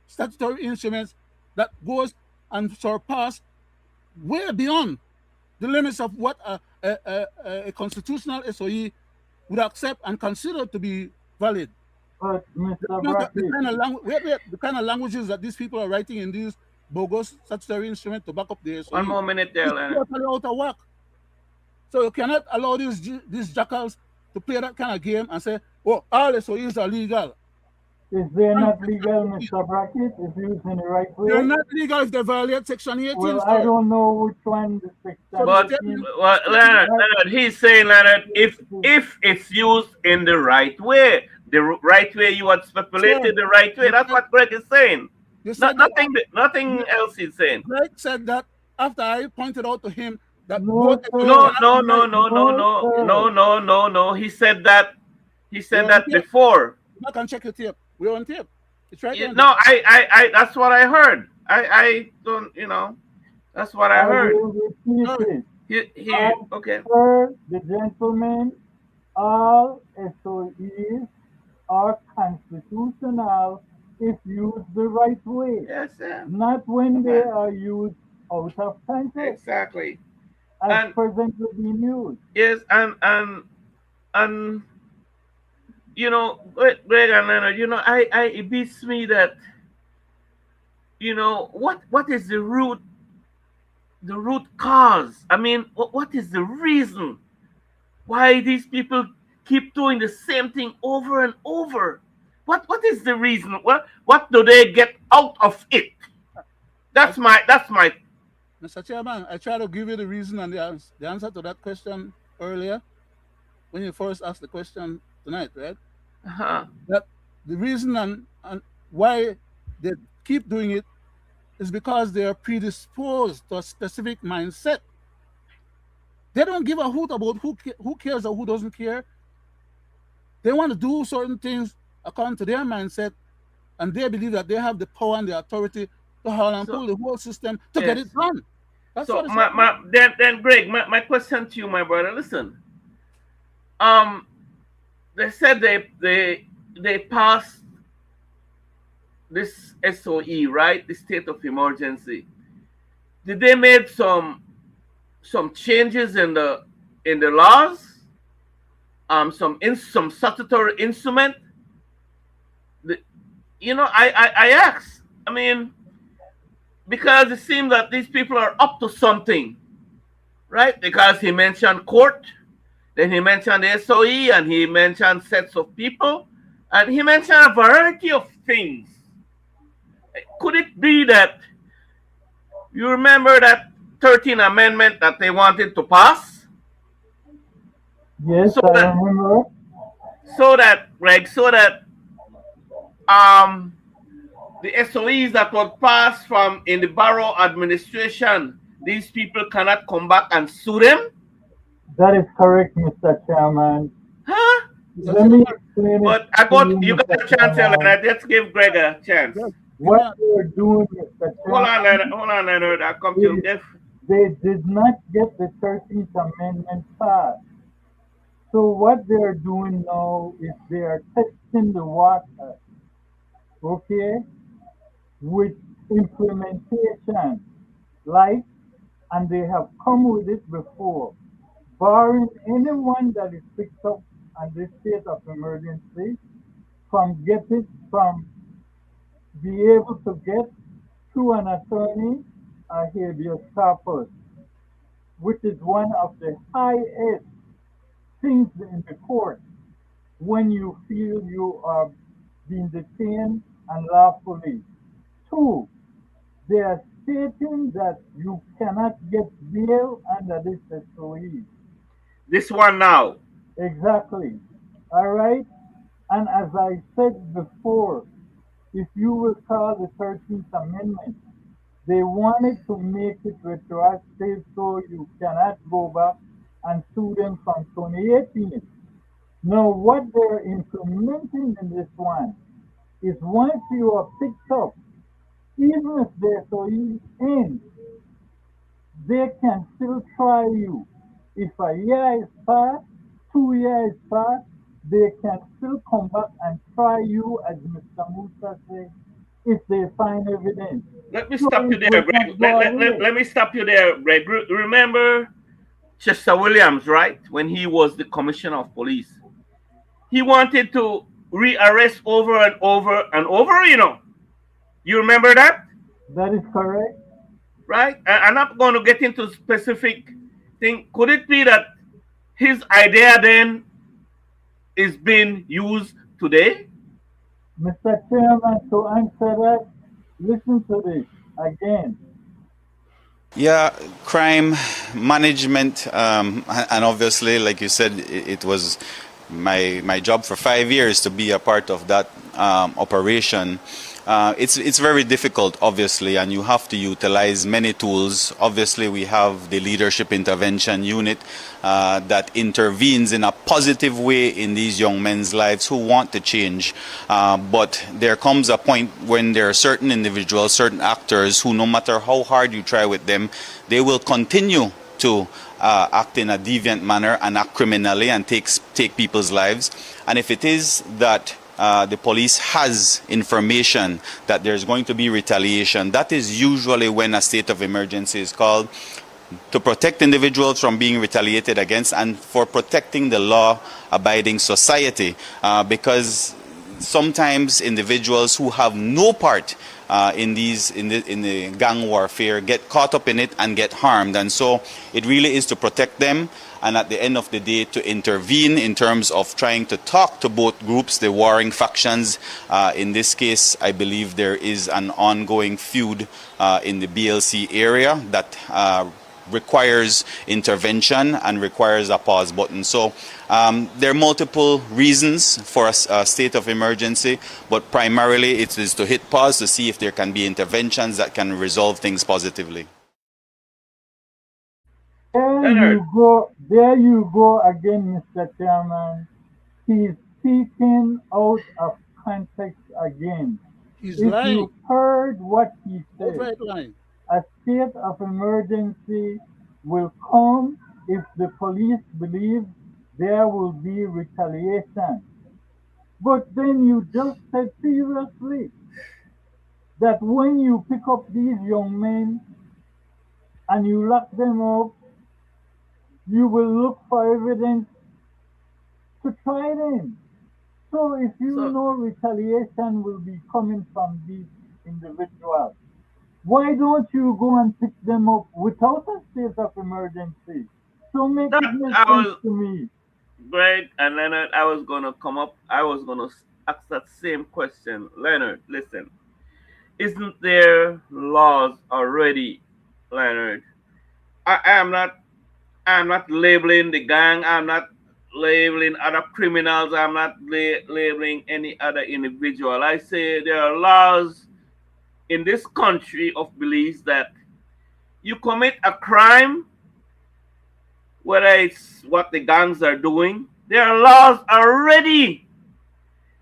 statutory instruments that goes and surpass way beyond the limits of what a constitutional SOE would accept and consider to be valid. But Mr. The Brackett, kind of the kind of languages that these people are writing in these bogus statutory instruments to back up the SOE One more minute there, is Leonard. totally out of whack. So you cannot allow these jackals to play that kind of game and say, "Oh, all SOEs are legal." is they not legal, Mr. Brackett, if used in the right They're way? not legal if they violate Section 18. Well, I Sir. don't know which one the So section the But statement, 18. well, Leonard, he's saying, Leonard, if it's used in the right way, right way you had sir, speculated, the right way. you That's said, what Greg is saying. you said that Nothing else he's saying. Greg said that after I pointed out to him that No, both SOEs No, sir. cannot no, be no, right. no, no, No, no, sir. no, no, no, no. He said that. He We're said on that tape. before. I can check your tape. We're on tape. It's right there on No, tape. I that's what I heard. I don't, that's what I I heard. will repeat Sorry. it. He okay. As per the gentleman, all SOEs are constitutional if used the right way, Yes, yeah. not when they Okay. are used out of context, Exactly. as And presently being used. yes, and Greg and Leonard, I it beats me that what is the root cause? I mean, what is the reason why these people keep doing the same thing over and over? What is the reason? What do they get out of it? I, That's my Mr. Chairman, I tried to give you the reason and the answer to that question earlier when you first asked the question tonight, right? uh That the reason and why they keep doing it is because they are predisposed to a specific mindset. They don't give a hoot about who cares or who doesn't care. They want to do certain things according to their mindset, and they believe that they have the power and the authority to haul and so pull the whole system to get yes. it done. That's So what it's all about. then Greg, my question to you, my brother, listen. Um they said they passed this SOE, right? The state of emergency. Did they made some changes in the laws? Some statutory instrument? The, I ask. I mean, because it seems that these people are up to something, right? Because he mentioned court, then he mentioned SOE, and he mentioned sets of people, and he mentioned a variety of things. Could it be that you remember that 13th Amendment that they wanted to pass? Yes, So I that, remember. Greg, um, the SOEs that were passed from in the borough administration, these people cannot come back and sue them? That is correct, Mr. Chairman. Huh? Mr. Let me Chairman, explain it But I to you, got you got Mr. a chance here, Chairman. Leonard. Let's give Greg a chance. Greg, give What me they are doing, Mr. Hold on, Chairman, Leonard. Hold on, Leonard. I'll come to you. is they did not get the 13th Amendment passed. So what they are doing now is they are testing the water, okay, with implementation, like, and they have come with it before, barring anyone that is picked up on this state of emergency from be able to get through an attorney a habeas corpus, which is one of the highest things in the court when you feel you are being detained unlawfully. Two, they are stating that you cannot get bail under this SOE. this one now. Exactly. All right. And as I said before, if you recall the 13th Amendment, they wanted to make it retroactive so you cannot go back and sue them from 2018. Now, what they're implementing in this one is once you are picked up, even if they're so in, they can still try you. If a year is past, 2 years past, they can still come back and try you, as Mr. Musa said, if they find evidence. Let me So stop you it there, will Greg. not go away. Let me stop you there, Greg. Remember Chester Williams, right? When he was the commissioner of police, he wanted to rearrest over and over and over. You remember that, That is correct. right? I'm not going to get into specific thing. Could it be that his idea then is being used today? Mr. Chairman, to answer that, listen to this again. Yeah, crime management, and obviously, like you said, it was my job for 5 years to be a part of that operation. It's very difficult, obviously, and you have to utilize many tools. Obviously, we have the leadership intervention unit that intervenes in a positive way in these young men's lives who want to change. But there comes a point when there are certain individuals, certain actors who, no matter how hard you try with them, they will continue to act in a deviant manner and act criminally and take people's lives. And if it is that the police has information that there's going to be retaliation, that is usually when a state of emergency is called, to protect individuals from being retaliated against and for protecting the law-abiding society, because sometimes individuals who have no part in the gang warfare get caught up in it and get harmed, and so it really is to protect them, and at the end of the day to intervene in terms of trying to talk to both groups, the warring factions. In this case, I believe there is an ongoing feud in the BLC area that requires intervention and requires a pause button. So there are multiple reasons for a state of emergency, but primarily it is to hit pause to see if there can be interventions that can resolve things positively. Leonard. There you go again, Mr. Chairman. He's speaking out of context again. He's If lying. you heard what he said, Outright lying. a state of emergency will come if the police believe there will be retaliation. But then you just said previously that when you pick up these young men and you lock them up, you will look for evidence to try them. So if you So, know retaliation will be coming from these individuals, why don't you go and pick them up without a state of emergency? So make that it make I sense was to me. Greg and Leonard. I was gonna come up. I was gonna ask that same question. Leonard, listen. Isn't there laws already, Leonard? I am not. I'm not labeling the gang. I'm not labeling other criminals. I'm not labeling any other individual. I say there are laws in this country of beliefs that you commit a crime, whether it's what the gangs are doing, there are laws already.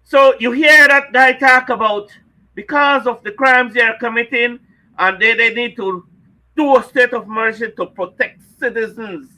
So you hear that guy talk about because of the crimes they are committing, and they need to do a state of emergency to protect citizens.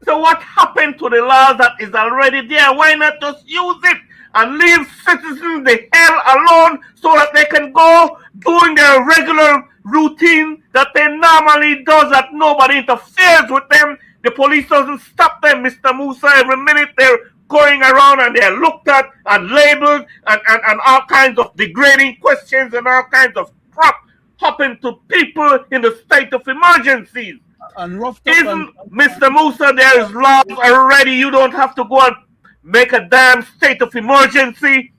So what happened to the laws that is already there? Why not just use it and leave citizens the hell alone so that they can go doing their regular routine that they normally does, that nobody interferes with them. The police doesn't stop them, Mr. Musa. Every minute they're going around and they're looked at and labeled and all kinds of degrading questions and all kinds of crap happen to people in the state of emergencies. And roughed up Isn't Mr. Musa, there is laws already? You don't have to go and make a damn state of emergency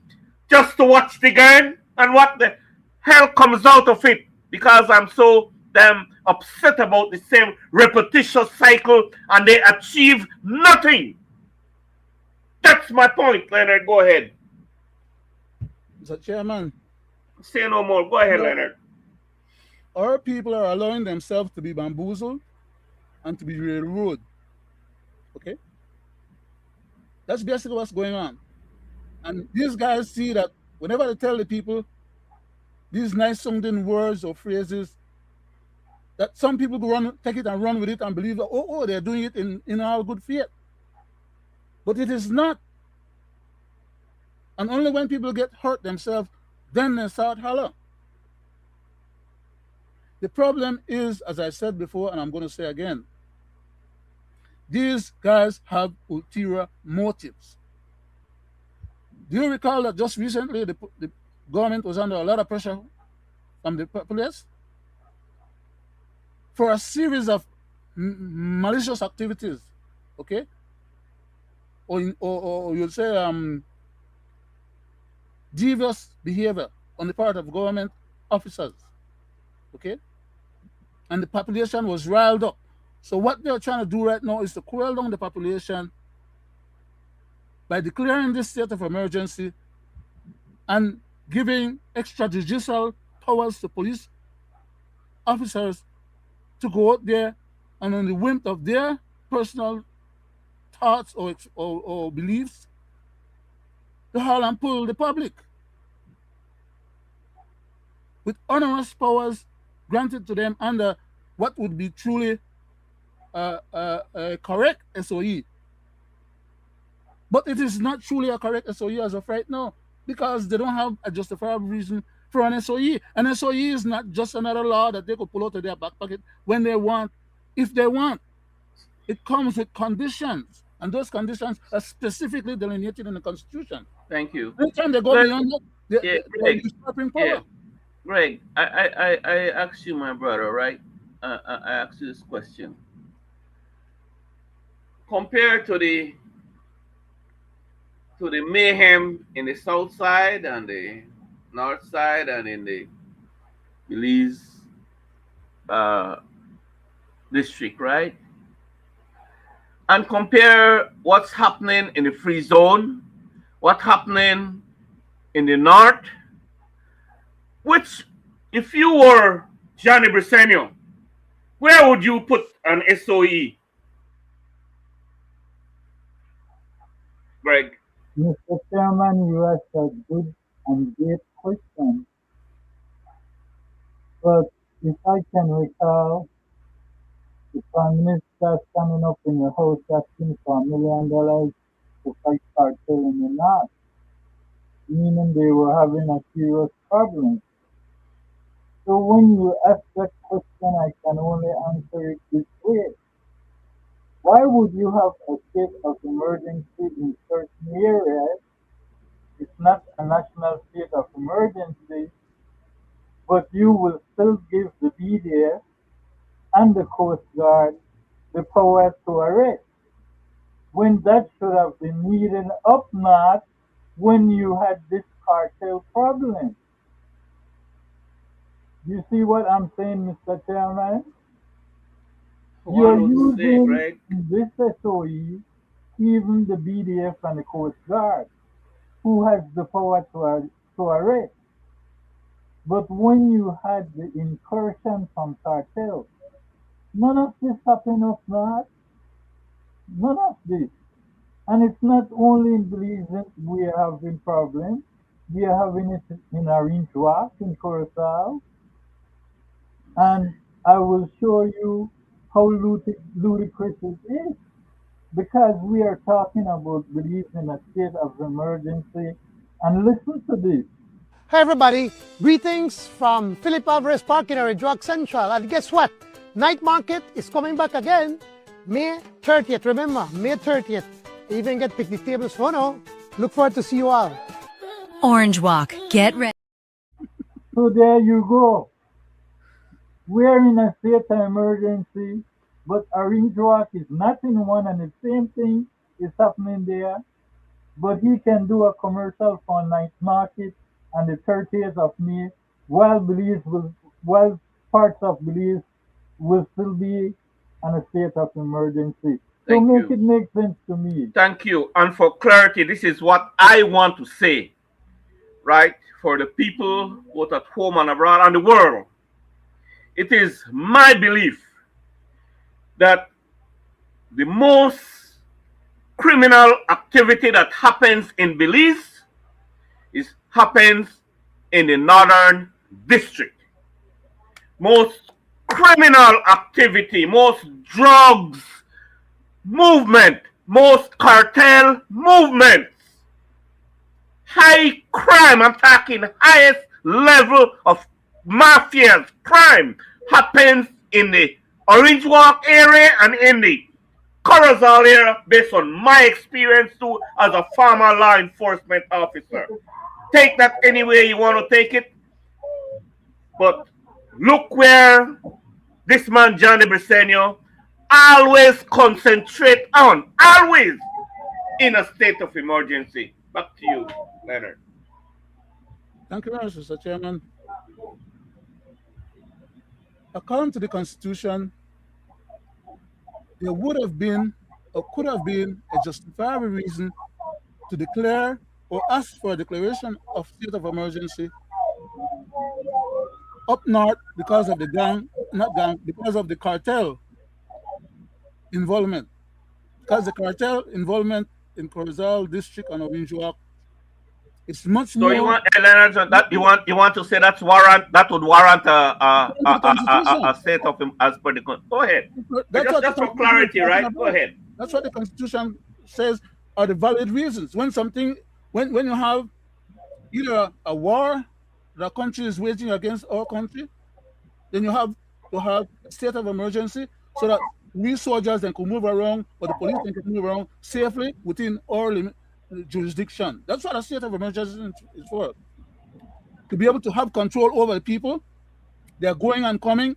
just to watch the game. And what the hell comes out of it? Because I'm so damn upset about the same repetitious cycle and they achieve nothing. That's my point, Leonard. Go ahead. Mr. Chairman, Say no more. Go ahead, no, Leonard. our people are allowing themselves to be bamboozled and to be railroaded. Okay? That's basically what's going on. And these guys see that whenever they tell the people these nice sounding words or phrases, that some people go take it and run with it and believe that, they're doing it in all good faith. But it is not. And only when people get hurt themselves, then they start holler. The problem is, as I said before, and I'm going to say again, these guys have ulterior motives. Do you recall that just recently the government was under a lot of pressure from the police for a series of malicious activities, okay? Or you'll say devious behavior on the part of government officers, okay? And the population was riled up. So what they're trying to do right now is to cool down the population by declaring this state of emergency and giving extrajudicial powers to police officers to go out there and on the whim of their personal thoughts or beliefs to haul and pull the public with onerous powers granted to them under what would be truly a correct SOE. But it is not truly a correct SOE as of right now because they don't have a justifiable reason for an SOE. An SOE is not just another law that they could pull out of their back pocket when they want, if they want. It comes with conditions, and those conditions are specifically delineated in the Constitution. Thank you. Anytime they go beyond that, they're usurping power. Yeah. Greg, I asked you, my brother, right? I asked you this question. Compared to the mayhem in the south side and the north side and in the Belize district, right? And compare what's happening in the free zone, what's happening in the north, which, if you were Johnny Briseño, where would you put an SOE? Greg. Mr. Chairman, you asked a good and great question. But if I can recall, the Prime Minister standing up in the House asking for $1 million to fight cartel in the North, meaning they were having a serious problem. So when you ask that question, I can only answer it this way. Why would you have a state of emergency in certain areas? It's not a national state of emergency, but you will still give the BDF and the Coast Guard the power to arrest, when that should have been needed up north when you had this cartel problem. You see what I'm saying, Mr. Chairman? You're using this SOE, even the BDF and the Coast Guard, who has the power to arrest. But when you had the incursion from cartels, none of this happened up north. None of this. And it's not only in Belizean we are having problems. We are having it in Orange Rock, in Curacao. And I will show you how ludicrous it is. Because we are talking about Belize in a state of emergency. And listen to this. Hi everybody, greetings from Philip Alvarez Park in Orange Rock Central. And guess what? Night market is coming back again. May 30th, remember, May 30th. Even get picnic tables for now. Look forward to see you all. Orange Walk, get ready. So there you go. We're in a state of emergency, but Orange Walk is not in one, and the same thing is happening there. But he can do a commercial for night market on the 30th of May, while parts of Belize will still be in a state of emergency. So make it make sense to me. Thank you. And for clarity, this is what I want to say, right? For the people both at home and abroad and the world. It is my belief that the most criminal activity that happens in Belize is happens in the Northern District. Most criminal activity, most drugs movement, most cartel movements, high crime, I'm talking highest level of mafias crime happens in the Orange Walk area and in the Corozal area based on my experience too as a former law enforcement officer. Take that any way you want to take it, but look where this man Johnny Briseño always concentrate on, always in a state of emergency. Back to you, Leonard. Thank you very much, Mr. Chairman. According to the Constitution, there would have been or could have been a justifiable reason to declare or ask for a declaration of state of emergency up north because of the because of the cartel involvement. Because the cartel involvement in Corozal district and Orange Walk is much So you more want, Leonard, so that you want to say that would warrant the Constitution. a state of as per the go ahead. That's what the Just for Constitution clarity, is talking right? Go about. ahead. That's what the Constitution says are the valid reasons. When something, when you have either a war that a country is waging against our country, then you have to have a state of emergency so that we soldiers then can move around or the police then can move around safely within our jurisdiction. That's what a state of emergency is for. To be able to have control over the people, they're going and coming,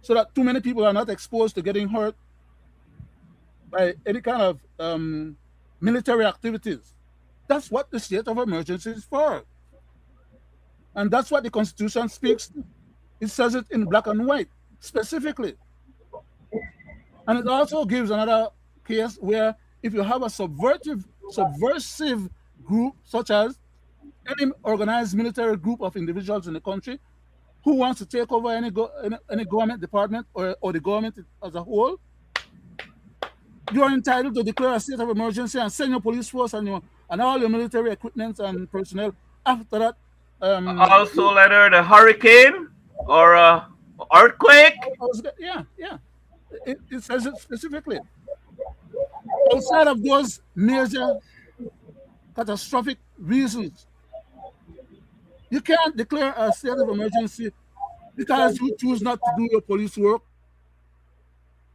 so that too many people are not exposed to getting hurt by any kind of military activities. That's what the state of emergency is for. And that's what the Constitution speaks to. It says it in black and white, specifically. And it also gives another case where if you have a subversive group, such as any organized military group of individuals in the country who wants to take over any government department or the government as a whole, you are entitled to declare a state of emergency and send your police force and all your military equipment and personnel. After that, Also, Leonard, a hurricane or a earthquake. yeah. It says it specifically. Outside of those major catastrophic reasons, you can't declare a state of emergency because you choose not to do your police work.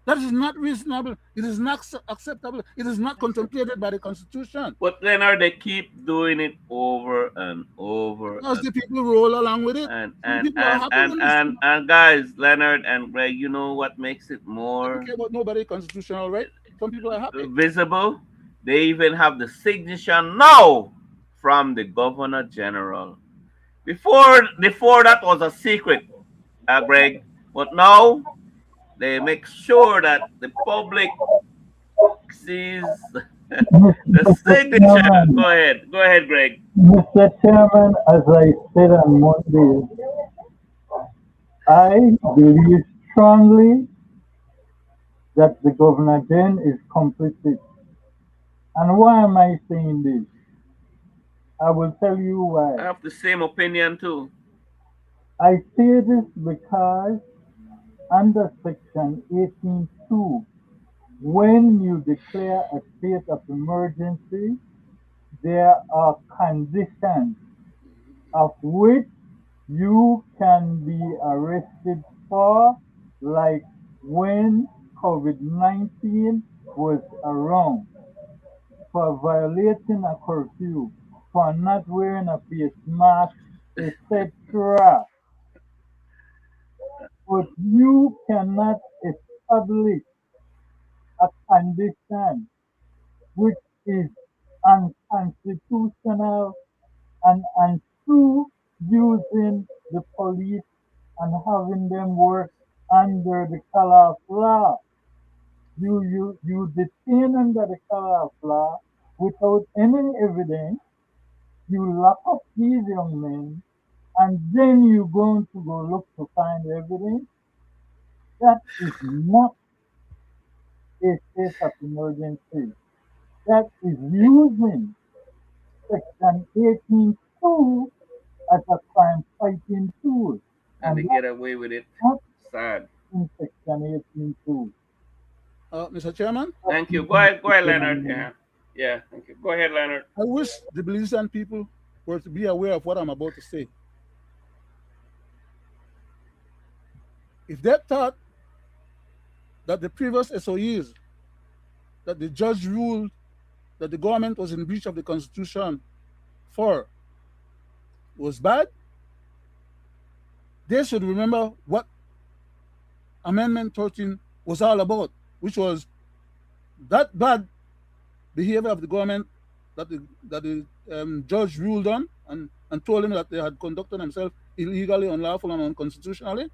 That is not reasonable. It is not acceptable. It is not contemplated by the Constitution. But Leonard, they keep doing it over and over. Because the people roll along with it. And guys, Leonard and Greg, you know what makes it more I don't care about nobody constitutional, right? Some people are happy. visible? They even have the signature now from the Governor General. Before that was a secret, Greg. But now they make sure that the public sees the signature. Chairman, Go ahead, Greg. Mr. Chairman, as I said on Monday, I believe strongly that the Governor Gen is complicit. And why am I saying this? I will tell you I why. have the same opinion too. I say this because under Section 18.2, when you declare a state of emergency, there are conditions of which you can be arrested for, like when COVID-19 was around, for violating a curfew, for not wearing a face mask, etc. But you cannot establish a condition which is unconstitutional and untrue using the police and having them work under the color of law. You detain under the color of law without any evidence. You lock up these young men, and then you're going to go look to find evidence. That is not a state of emergency. That is using Section 18 too as a crime fighting tool. And they And get away with it. that's Sad. in Section 18 too. Mr. Chairman, Thank you. Go ahead, Leonard. Yeah. Yeah, thank you. Go ahead, Leonard. I wish the Belizean people were to be aware of what I'm about to say. If they thought that the previous SOEs that the judge ruled that the government was in breach of the Constitution for was bad, they should remember what Amendment 13 was all about, which was that bad behavior of the government that the judge ruled on and told them that they had conducted themselves illegally, unlawful, and unconstitutionally.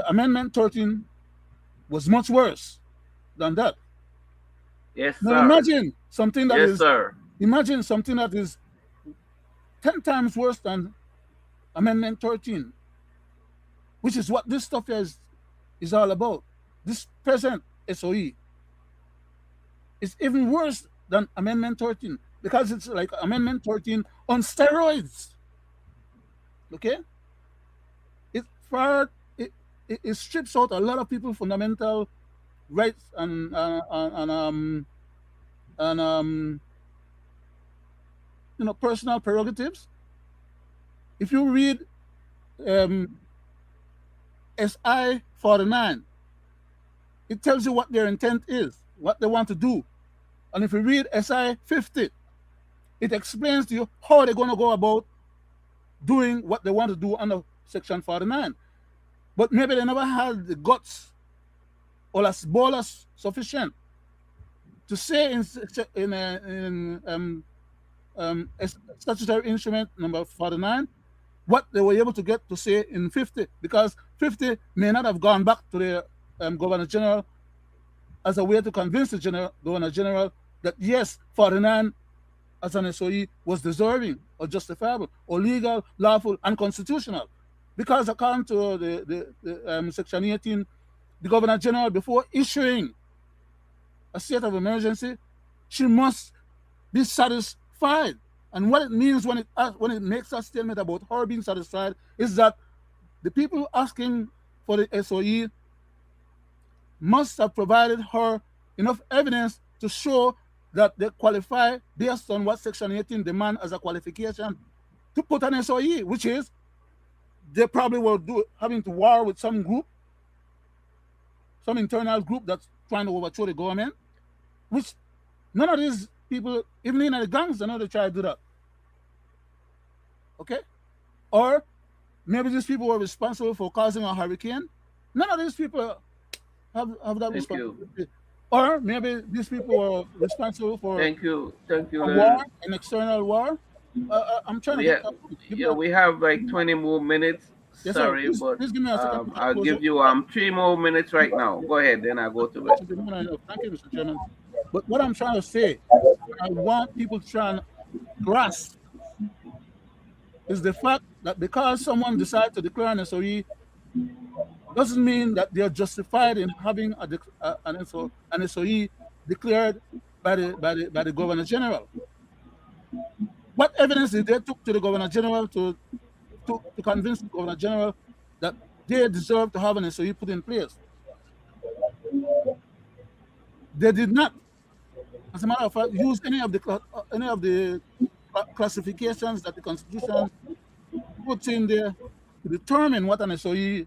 Amendment 13 was much worse than that. Yes, Now sir. imagine something that Yes, is sir. 10 times worse than Amendment 13, which is what this stuff is all about. This present SOE is even worse than Amendment 13 because it's like Amendment 13 on steroids. Okay? It far it strips out a lot of people's fundamental rights and personal prerogatives. If you read SI 49, it tells you what their intent is, what they want to do. And if you read SI 50, it explains to you how they're going to go about doing what they want to do under Section 49. But maybe they never had the guts or las bolas sufficient to say in statutory instrument number 49 what they were able to get to say in 50, because 50 may not have gone back to the Governor General as a way to convince the Governor General that yes, 49 as an SOE was deserving or justifiable or legal, lawful, and constitutional. Because according to the Section 18, the Governor General, before issuing a state of emergency, she must be satisfied. And what it means when it makes a statement about her being satisfied is that the people asking for the SOE must have provided her enough evidence to show that they qualify based on what Section 18 demands as a qualification to put an SOE, which is they probably were having to war with some group, some internal group that's trying to overthrow the government, which none of these people, even in the gangs, they know they try to do that. Okay? Or maybe these people were responsible for causing a hurricane. None of these people have that responsibility. Or maybe these people were responsible for Thank you, a war, an external war. I'm trying to get that. Yeah, we have like 20 more minutes. Yes, Sorry, please, but please give me a second. I'll give you 3 more minutes right now. Go ahead, then I'll go to it. Thank you, Mr. Chairman. But what I'm trying to say, I want people to try and grasp is the fact that because someone decides to declare an SOE doesn't mean that they are justified in having an SOE declared by the Governor General. What evidence did they took to the Governor General to convince the Governor General that they deserve to have an SOE put in place? They did not, as a matter of fact, use any of the classifications that the Constitution puts in there to determine what an SOE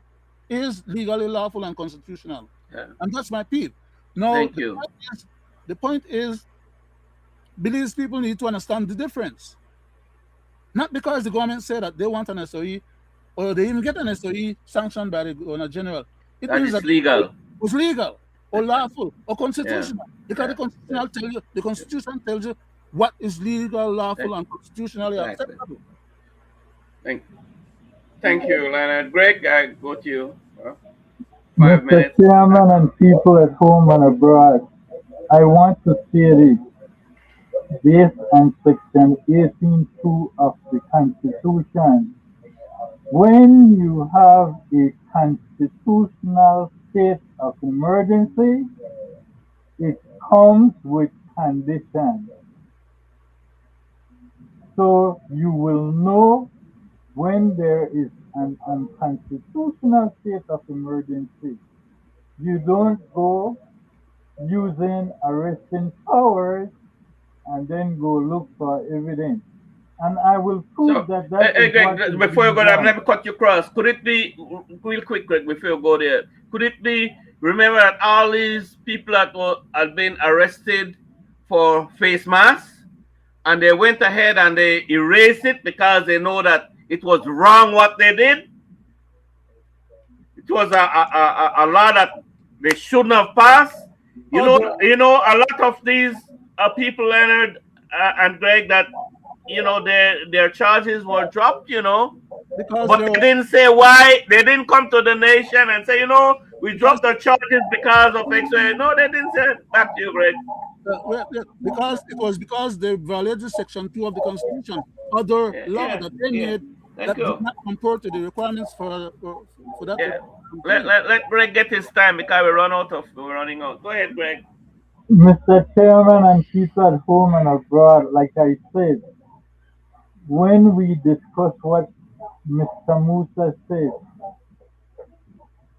is legally lawful and constitutional. Yeah. And that's my peep. Now, Thank you. The point is, Belize people need to understand the difference. Not because the government said that they want an SOE or they even get an SOE sanctioned by the Governor General. It means that legal. It was legal or lawful or constitutional. Because the Constitution tells you what is legal, lawful, and constitutionally acceptable. Thank you, Leonard. Greg, I go to you. 5 Mr. minutes. Chairman and people at home and abroad, I want to say this. Based on Section 18(2) of the Constitution, when you have a constitutional state of emergency, it comes with conditions. So you will know when there is an unconstitutional state of emergency. You don't go using arresting powers and then go look for evidence. And I will prove So, that that is Greg, what is before you being go there, done. let me cut you across. Could it be, real quick, Greg, before you go there, could it be, remember that all these people that had been arrested for face masks, and they went ahead and they erased it because they know that it was wrong what they did? It was a law that they shouldn't have passed. Other, A lot of these people, Leonard and Greg, that their charges were dropped. because But there they were, didn't say why. They didn't come to the nation and say, we because dropped the charges because of X. No, they didn't say it. Back to you, Greg. because it was because they violated Section 2 of the Constitution. Other Yeah, law yeah, that they yeah. made Thank that did you. not comport to the requirements for that Yeah. Let, complaint. let, let Greg get his time because we're running out. Go ahead, Greg. Mr. Chairman and people at home and abroad, like I said, when we discuss what Mr. Musa said,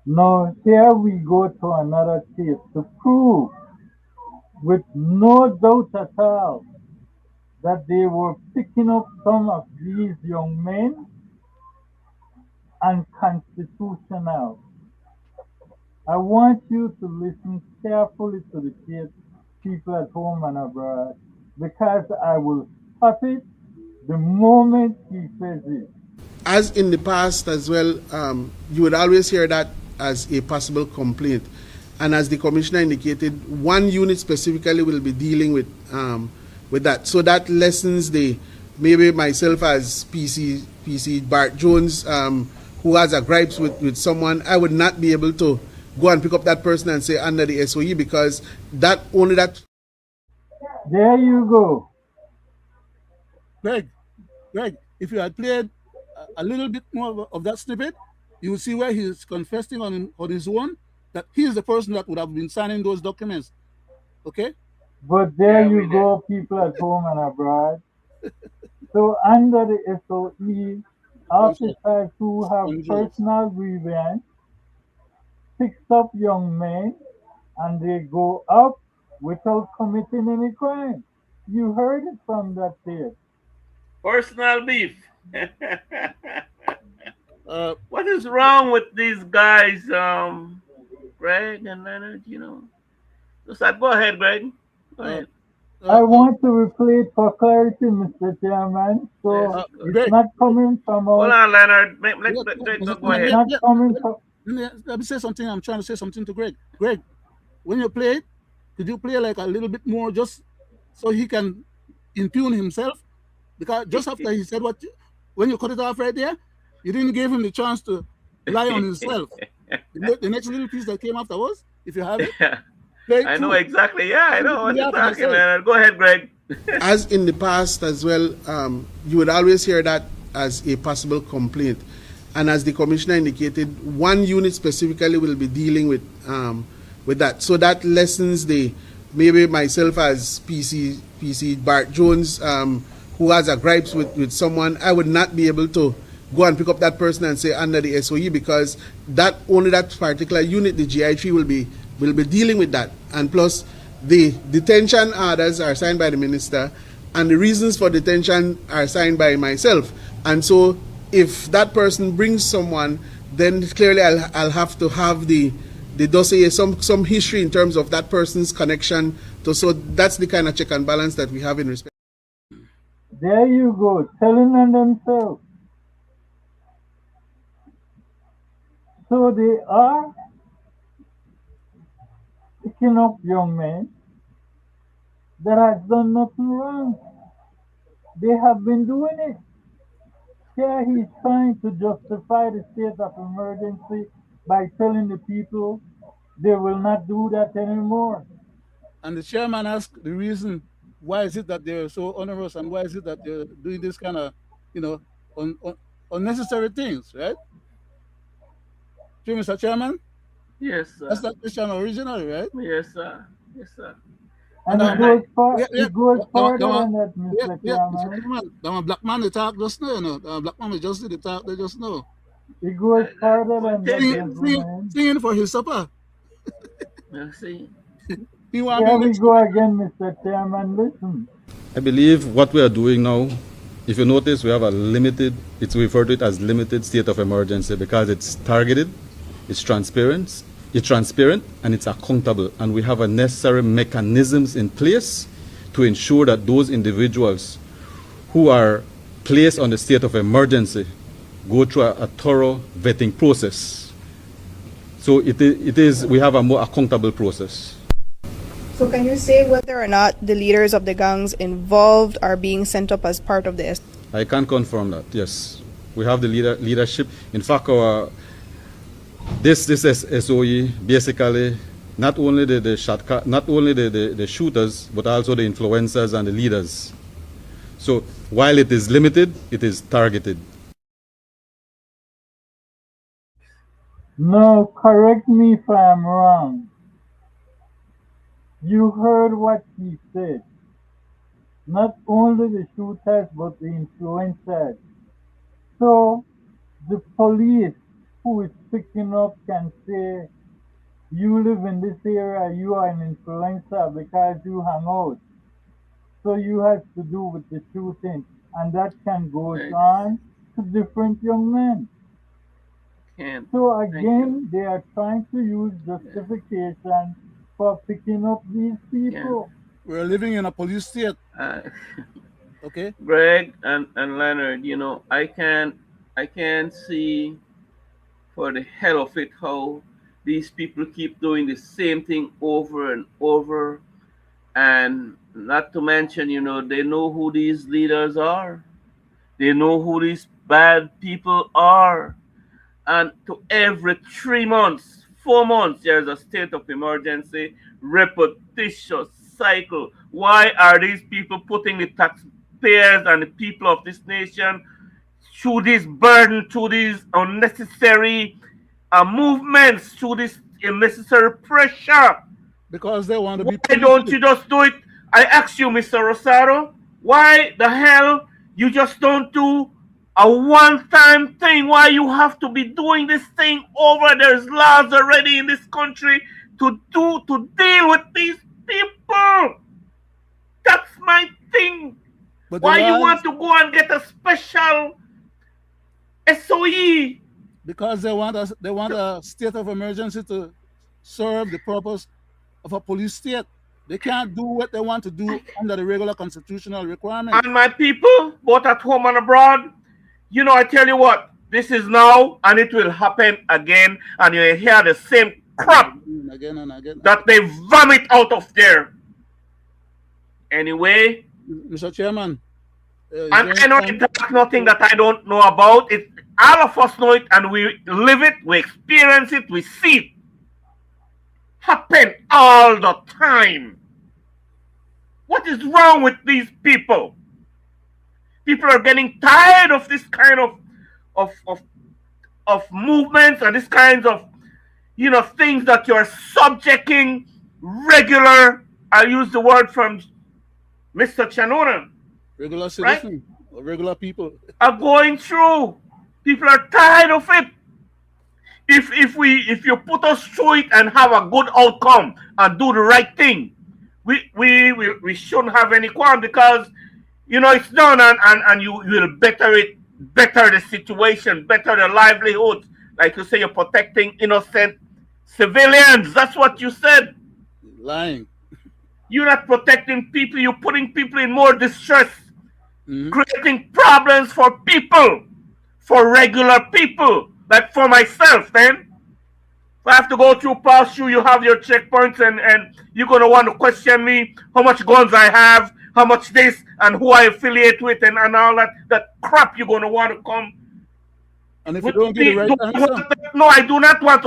now here we go to another case to prove with no doubt at all that they were picking up some of these young men unconstitutional. I want you to listen carefully to the case, people at home and abroad, because I will stop it the moment he says it. As in the past as well, you would always hear that as a possible complaint. And as the commissioner indicated, one unit specifically will be dealing with that. So that lessens maybe myself as PC Bart Jones, who has a gripes with someone, I would not be able to go and pick up that person and say under the SOE because that. There you go. Greg, if you had played a little bit more of that snippet, you will see where he's confessing on his own that he is the person that would have been signing those documents. Okay? But there Yeah, we you did. go, people at home and abroad. So under the SOE, officers who have personal grievance picks up young men and they go up without committing any crime. You heard it from that tape. Personal beef. Uh, What is wrong with these guys, Greg and Leonard? Just go ahead, Greg. Go uh, ahead. I uh, want to replay it for clarity, Mr. Chairman. Yes. So it's Greg, not coming from Hold us. on, Leonard. let, Greg, let, go let, It's ahead. let, not let, coming let, from. let me say something. I'm trying to say something to Greg. Greg, when you play it, could you play like a little bit more just so he can impugn himself? Because just after he said when you cut it off right there, you didn't give him the chance to lie on himself. The next little piece that came afterwards, if you have it, play it I know through. exactly. Yeah, I I know on what you're behalf of talking, myself. Leonard. Go ahead, Greg. As in the past as well, you would always hear that as a possible complaint. And as the commissioner indicated, one unit specifically will be dealing with that. So that lessens maybe myself as PC Bart Jones, who has a gripes with someone, I would not be able to go and pick up that person and say under the SOE because that particular unit, the GI3, will be dealing with that. And plus, the detention orders are signed by the minister, and the reasons for detention are signed by myself. And so, if that person brings someone, then clearly I'll have to have the dossier, some history in terms of that person's connection. So that's the kind of check and balance that we have in respect. There you go, telling on themselves. So they are picking up young men that has done nothing wrong. They have been doing it. Here he's trying to justify the state of emergency by telling the people they will not do that anymore. And the chairman asked the reason why is it that they're so onerous and why is it that they're doing this kind of, you know, unnecessary things, right? True, Mr. Chairman? Yes, That's sir. that question originally, right? Yes, sir. Yes, sir. And And it goes further than that, yeah, Mr. yeah, Mr. Chairman. Chairman, that one black man they talk just now, you know. Black man we just did the talk they just know. It goes further Well, than tell that, you, gentlemen. Singing for his supper. you see, He want to Here be we next. go again, Mr. Chairman. Listen. I believe what we are doing now, if you notice, we have a limited, it's referred to it as limited state of emergency because it's targeted, it's transparent, and it's accountable. And we have a necessary mechanisms in place to ensure that those individuals who are placed on the state of emergency go through a thorough vetting process. So we have a more accountable process. So can you say whether or not the leaders of the gangs involved are being sent up as part of this? I can confirm that, yes. We have the leadership. In fact, this SOE basically not only the shooters, but also the influencers and the leaders. So while it is limited, it is targeted. No, correct me if I'm wrong. You heard what he said. Not only the shooters, but the influencers. So the police who is picking up can say, you live in this area, you are an influencer because you hang out. So you have to do with the shooting. And that can go on to different young men. So again, they are trying to use justification for picking up these people. We're living in a police state. Okay. Greg and Leonard, you know, I can see for the hell of it how these people keep doing the same thing over and over, and not to mention, you know, they know who these leaders are, they know who these bad people are, and to every 3 months, 4 months, there's a state of emergency, repetitious cycle. Why are these people putting the taxpayers and the people of this nation through this burden, through these unnecessary movements, through this unnecessary pressure? Because they want to be. Why don't you just do it? I ask you, Mr. Rosado, why the hell you just don't do a one-time thing? Why you have to be doing this thing over? There's laws already in this country to deal with these people. That's my thing. But why you want to go and get a special SOE? Because they want a state of emergency to serve the purpose of a police state. They can't do what they want to do under the regular constitutional requirements. And my people, both at home and abroad, you know, I tell you what, this is now and it will happen again, and you hear the same crap again and again that they vomit out of there. Anyway, Mr. Chairman, and I know it's nothing that I don't know about it. All of us know it, and we live it, we experience it, we see it happen all the time. What is wrong with these people? People are getting tired of this kind of movements and this kinds of, you know, things that you're subjecting regular, I use the word from Mr. Chanona, regular citizens, right? Regular people are going through. People are tired of it. If you put us through it and have a good outcome and do the right thing, we shouldn't have any qualm, because you know it's done, and you will better the situation, better the livelihood. Like you say, you're protecting innocent civilians. That's what you said. Lying. You're not protecting people, you're putting people in more distress, creating problems for people, for regular people, like for myself. Then if I have to go through, pass through, you have your checkpoints, and you're going to want to question me how much guns I have, how much this, and who I affiliate with, and all that crap. You're going to want to come. And if you don't get the right answer, no, I do not want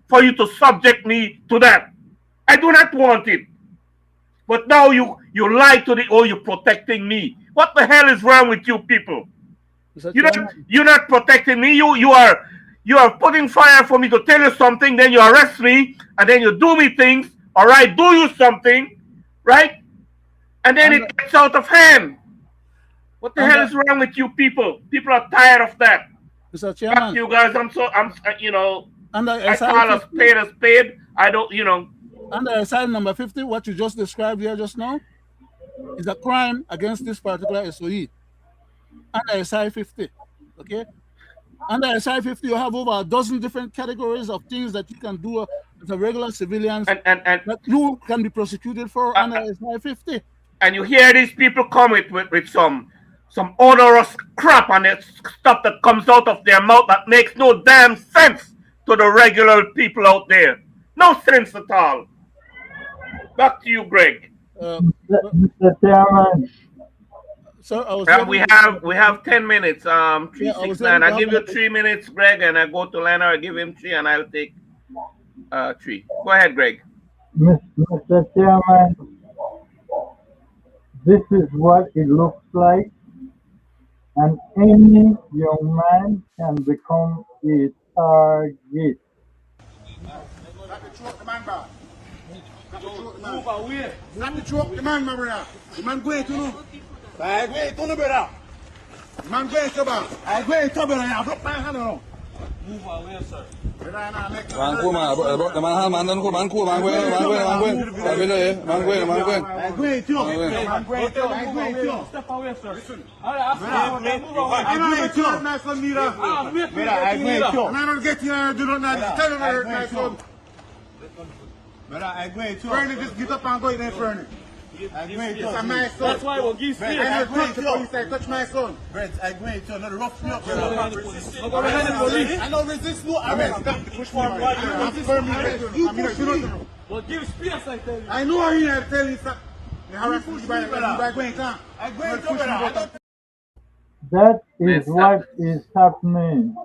for you to subject me to that. I do not want it. But now you lie to you're protecting me. What the hell is wrong with you people? You're not protecting me. You are putting fire for me to tell you something, then you arrest me, and then you do me things. All right, do you something, right? And then Under, it gets out of hand. What the hell under, is wrong with you people? People are tired of that. Mr. Back to Chairman, you guys. under I SI call 50, us paid as paid. I don't. under SI number 50, what you just described here just now is a crime against this particular SOE. Under SI 50, okay? Under SI 50, you have over a dozen different categories of things that you can do as a regular civilians And that you can be prosecuted for under SI 50. and you hear these people come with some odorous crap and it's stuff that comes out of their mouth that makes no damn sense to the regular people out there. No sense at all. Back to you, Greg. Mr. Chairman, Sir, I was We have 10 minutes. Yeah, I was 369. ready I to give you have 3 minutes, Greg, and I go to Leonard. I give him 3, and I'll take 3. Go ahead, Greg. Mr. Chairman, this is what it looks like, and any young man can become a target. Not the truck, the man, my brother. The man going to know. I go to no brother. The man going to bar. I go to brother. I broke my hand now. Move away, sir. Man go man, the man hand man don't go man go man go. Step away, sir. I go to my son Mira. I go to. And I don't get you. Do not tell my son. But I agree too. Fernie, just get up and go in there, Fernie. I agree too. It's my son. That's why we'll give space. I agree too. Police, I touch my son. Brett, I agree too. Not rough me up. I don't resist no arrest. Push forward. You push me. Well, give space, I tell you. I know how you are telling you. You harass me by going down. I agree too. That is what is happening.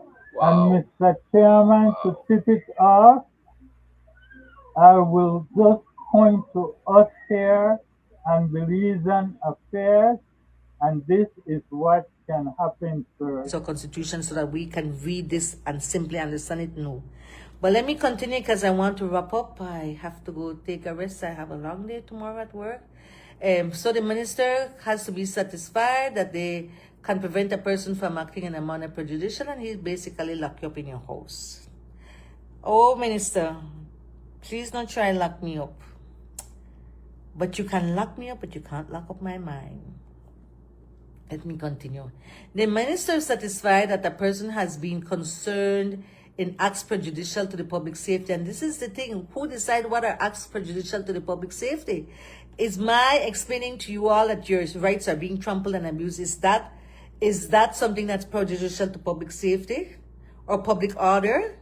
And Mr. Chairman, to tip it off, I will just point to us here and Belizean affairs, and this is what can happen, sir. So constitution so that we can read this and simply understand it? No. But let me continue because I want to wrap up. I have to go take a rest. I have a long day tomorrow at work. So the minister has to be satisfied that they can prevent a person from acting in a manner prejudicial, and he basically lock you up in your house. Oh, minister, please don't try and lock me up. But you can lock me up, but you can't lock up my mind. Let me continue. The minister is satisfied that a person has been concerned in acts prejudicial to the public safety. And this is the thing. Who decide what are acts prejudicial to the public safety? Is my explaining to you all that your rights are being trampled and abused? Is that something that's prejudicial to public safety or public order?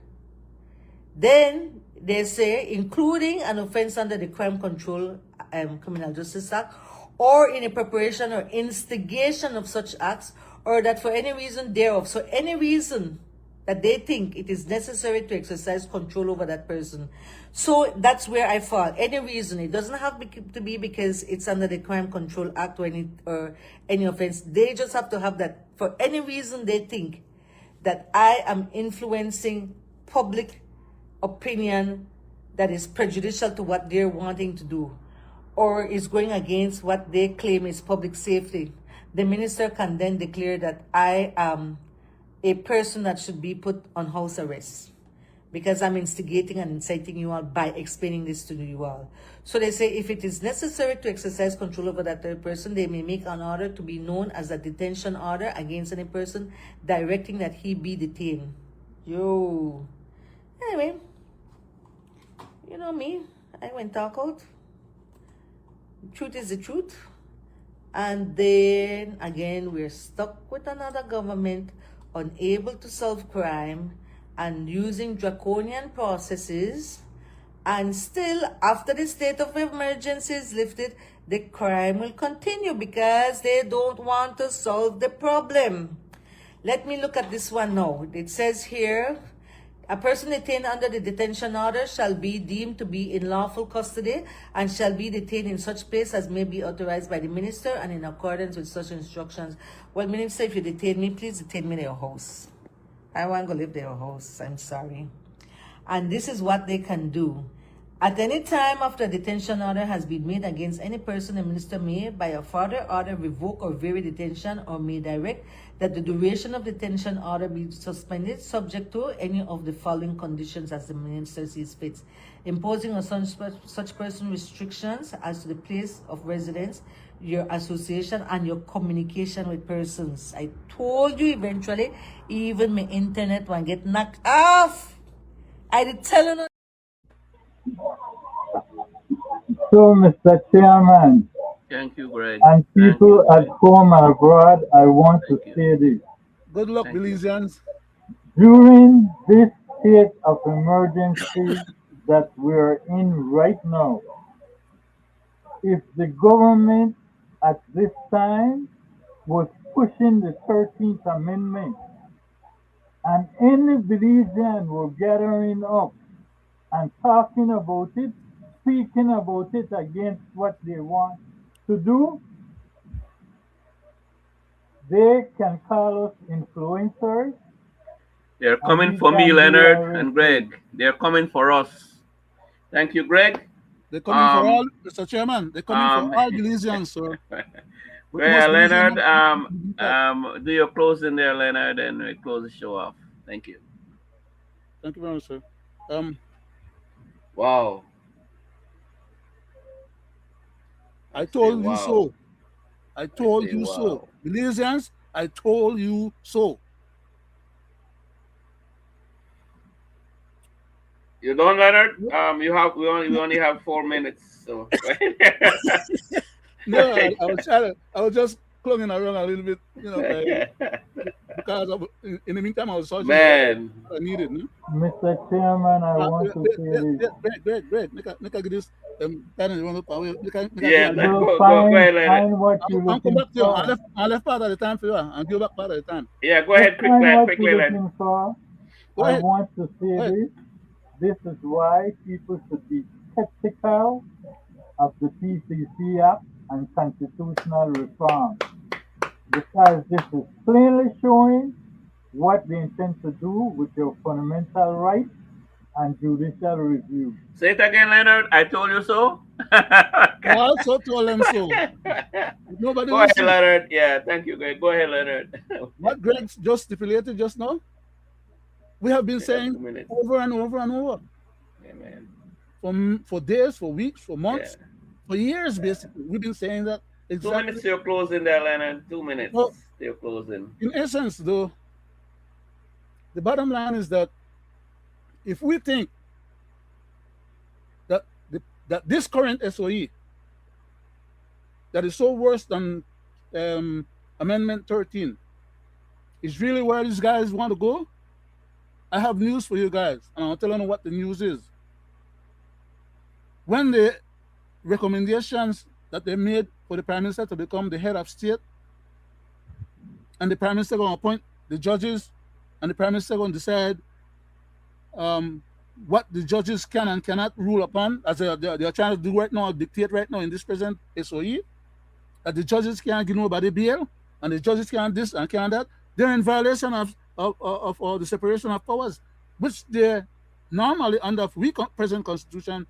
Then they say, including an offense under the Crime Control Criminal Justice Act, or in a preparation or instigation of such acts, or that for any reason thereof. So any reason that they think it is necessary to exercise control over that person. So that's where I fall. Any reason. It doesn't have to be because it's under the Crime Control Act or any offense. They just have to have that. For any reason they think that I am influencing public opinion that is prejudicial to what they're wanting to do, or is going against what they claim is public safety, the minister can then declare that I am a person that should be put on house arrest because I'm instigating and inciting you all by explaining this to you all. So they say if it is necessary to exercise control over that third person, they may make an order to be known as a detention order against any person directing that he be detained. Anyway, you know me, I went talk out. Truth is the truth. And then again, we're stuck with another government unable to solve crime and using draconian processes. And still, after the state of emergency is lifted, the crime will continue because they don't want to solve the problem. Let me look at this one now. It says here, a person detained under the detention order shall be deemed to be in lawful custody and shall be detained in such place as may be authorized by the minister and in accordance with such instructions. Well, minister, if you detain me, please detain me in your house. I want to live in your house. I'm sorry. And this is what they can do. At any time after a detention order has been made against any person, the minister may, by a further order, revoke or vary detention, or may direct that the duration of detention order be suspended, subject to any of the following conditions as the minister sees fit: imposing on such person restrictions as to the place of residence, your association, and your communication with persons. I told you eventually, even my internet will get knocked off. I did tell you. So, Mr. Chairman, Thank you, Greg. and people at home and abroad, I want to say this. Good luck, Belizeans. During this state of emergency that we're in right now, if the government at this time was pushing the 13th Amendment and any Belizean were gathering up and talking about it, speaking about it against what they want to do, they can call us influencers. They're coming for me, Leonard and Greg. They're coming for us. Thank you, Greg. They're coming for all, Mr. Chairman. They're coming for all Belizeans, sir. Well, Leonard, do your closing there, Leonard, and we close the show off. Thank you. Thank you very much, sir. Wow. I told you so. I told you so. Belizeans, I told you so. You don't, Leonard? We only have 4 minutes. So no, I was just clunging around a little bit, because in the meantime I was searching what I needed. No? Mr. Chairman, I want to say this. Great. Make I get this. Go ahead, find what you're looking for. I left part of the time for you, and go back part of the time. Yeah, go ahead, quickly. I want to say this. This is why people should be skeptical of the PCC Act and constitutional reform, because this is plainly showing what they intend to do with your fundamental rights and judicial review. Say it again, Leonard. I told you so. I also told them so. Nobody go ahead, Leonard. Yeah, thank you, Greg. Go ahead, Leonard. What Greg just stipulated just now, we have been saying over and over and over. Amen. For days, for weeks, for months, for years, basically. We've been saying that. Exactly. 2 minutes to your closing there, Leonard. 2 minutes to your closing. In essence, though, the bottom line is that if we think that that this current SOE that is so worse than Amendment 13 is really where these guys want to go, I have news for you guys, and I'll tell you what the news is. When the recommendations that they made for the Prime Minister to become the head of state, and the Prime Minister going to appoint the judges, and the Prime Minister going to decide what the judges can and cannot rule upon, as they are trying to do right now, dictate right now in this present SOE, that the judges can't give nobody bail, and the judges can't this and can't that. They're in violation of the separation of powers, which they normally under the present constitution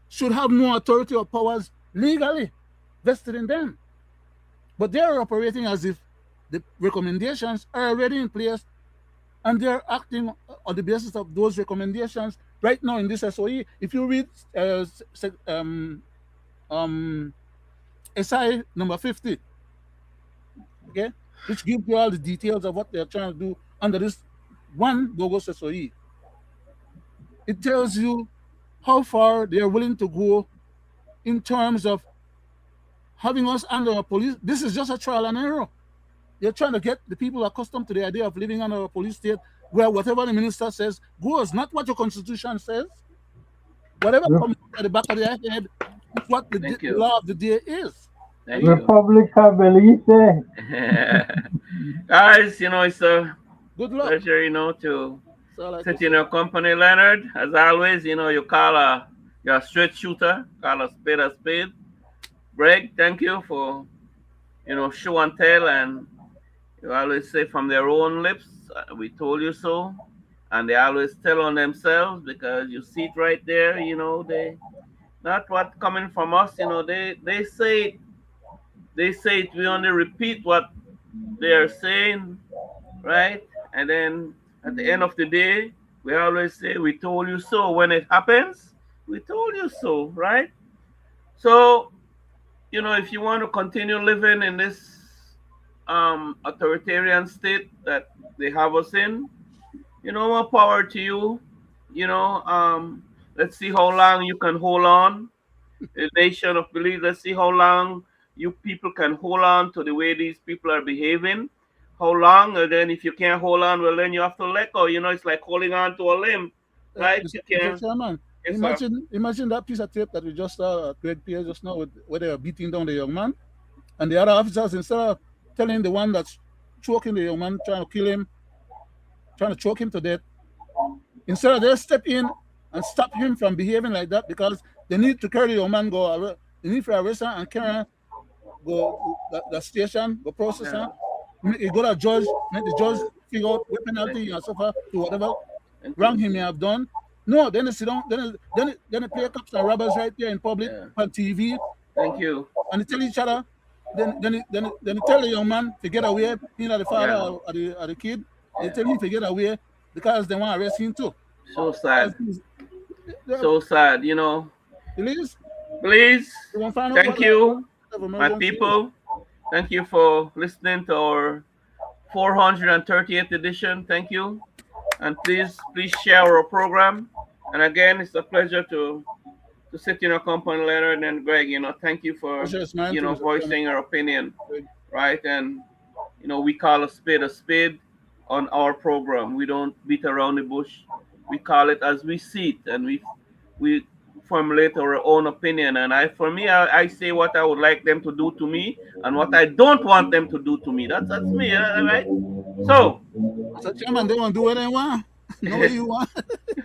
should have no authority or powers legally vested in them. But they're operating as if the recommendations are already in place, and they're acting on the basis of those recommendations right now in this SOE. If you read SI number 50, okay, which gives you all the details of what they're trying to do under this one bogus SOE, it tells you how far they are willing to go in terms of having us under a police. This is just a trial and error. You're trying to get the people accustomed to the idea of living under a police state where whatever the minister says goes, not what your constitution says. Whatever comes at the back of their head is what the law of the day is. Republica Belize. Guys, it's a good luck. Pleasure, to sit in your company, Leonard. As always, you call you're a straight shooter, call a spade. Greg, thank you for, show and tell, and you always say from their own lips, we told you so. and they always tell on themselves because you see it right there. They not what coming from us. They say it. They say it. We only repeat what they are saying, right? And then at the end of the day, we always say, "We told you so." When it happens, we told you so, right? So, if you want to continue living in this authoritarian state that they have us in, more power to you. Let's see how long you can hold on. The nation of belief, let's see how long you people can hold on to the way these people are behaving. How long? And then if you can't hold on, well, then you have to let go. It's like holding on to a limb, right? You Mr. can't. Chairman, Yes, sir. imagine that piece of tape that we just saw Greg Pierre just now, where they are beating down the young man, and the other officers, instead of telling the one that's choking the young man, trying to kill him, trying to choke him to death, instead of they step in and stop him from behaving like that, because they need to carry the young man, they need to arrest him and carry him, go the station, go process him, you go to judge, make the judge figure out what penalty and so far to whatever wrong he may have done. No, then they sit down, then they play cops and robbers right there in public on TV. Thank you. And they tell each other, then they tell the young man to get away, the father or the kid. They tell him to get away because they want to arrest him too. So sad. So sad, Please, thank you, my people. Thank you for listening to our 438th edition. Thank you. And please share our program. And again, it's a pleasure to sit in your company, Leonard and Greg. Thank you for voicing your opinion, right? And we call a spade on our program. We don't beat around the bush. We call it as we see it, and we formulate our own opinion. And I say what I would like them to do to me and what I don't want them to do to me. That's me, right? So, Chairman, they won't do what they want. No way you want.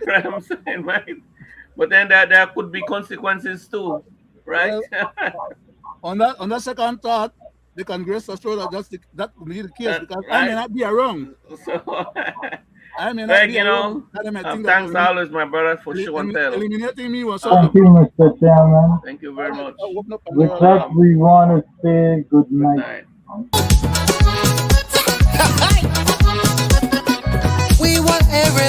Right, I'm saying, right? But then there could be consequences too, right? Well, on that second thought, the Congress has told that will be the case because I may not be wrong. So, I may not be wrong. Thanks always, my brother, for show and tell. Eliminating me was Thank you, Mr. Chairman. Thank you very much. With that, we want to say good night. We want every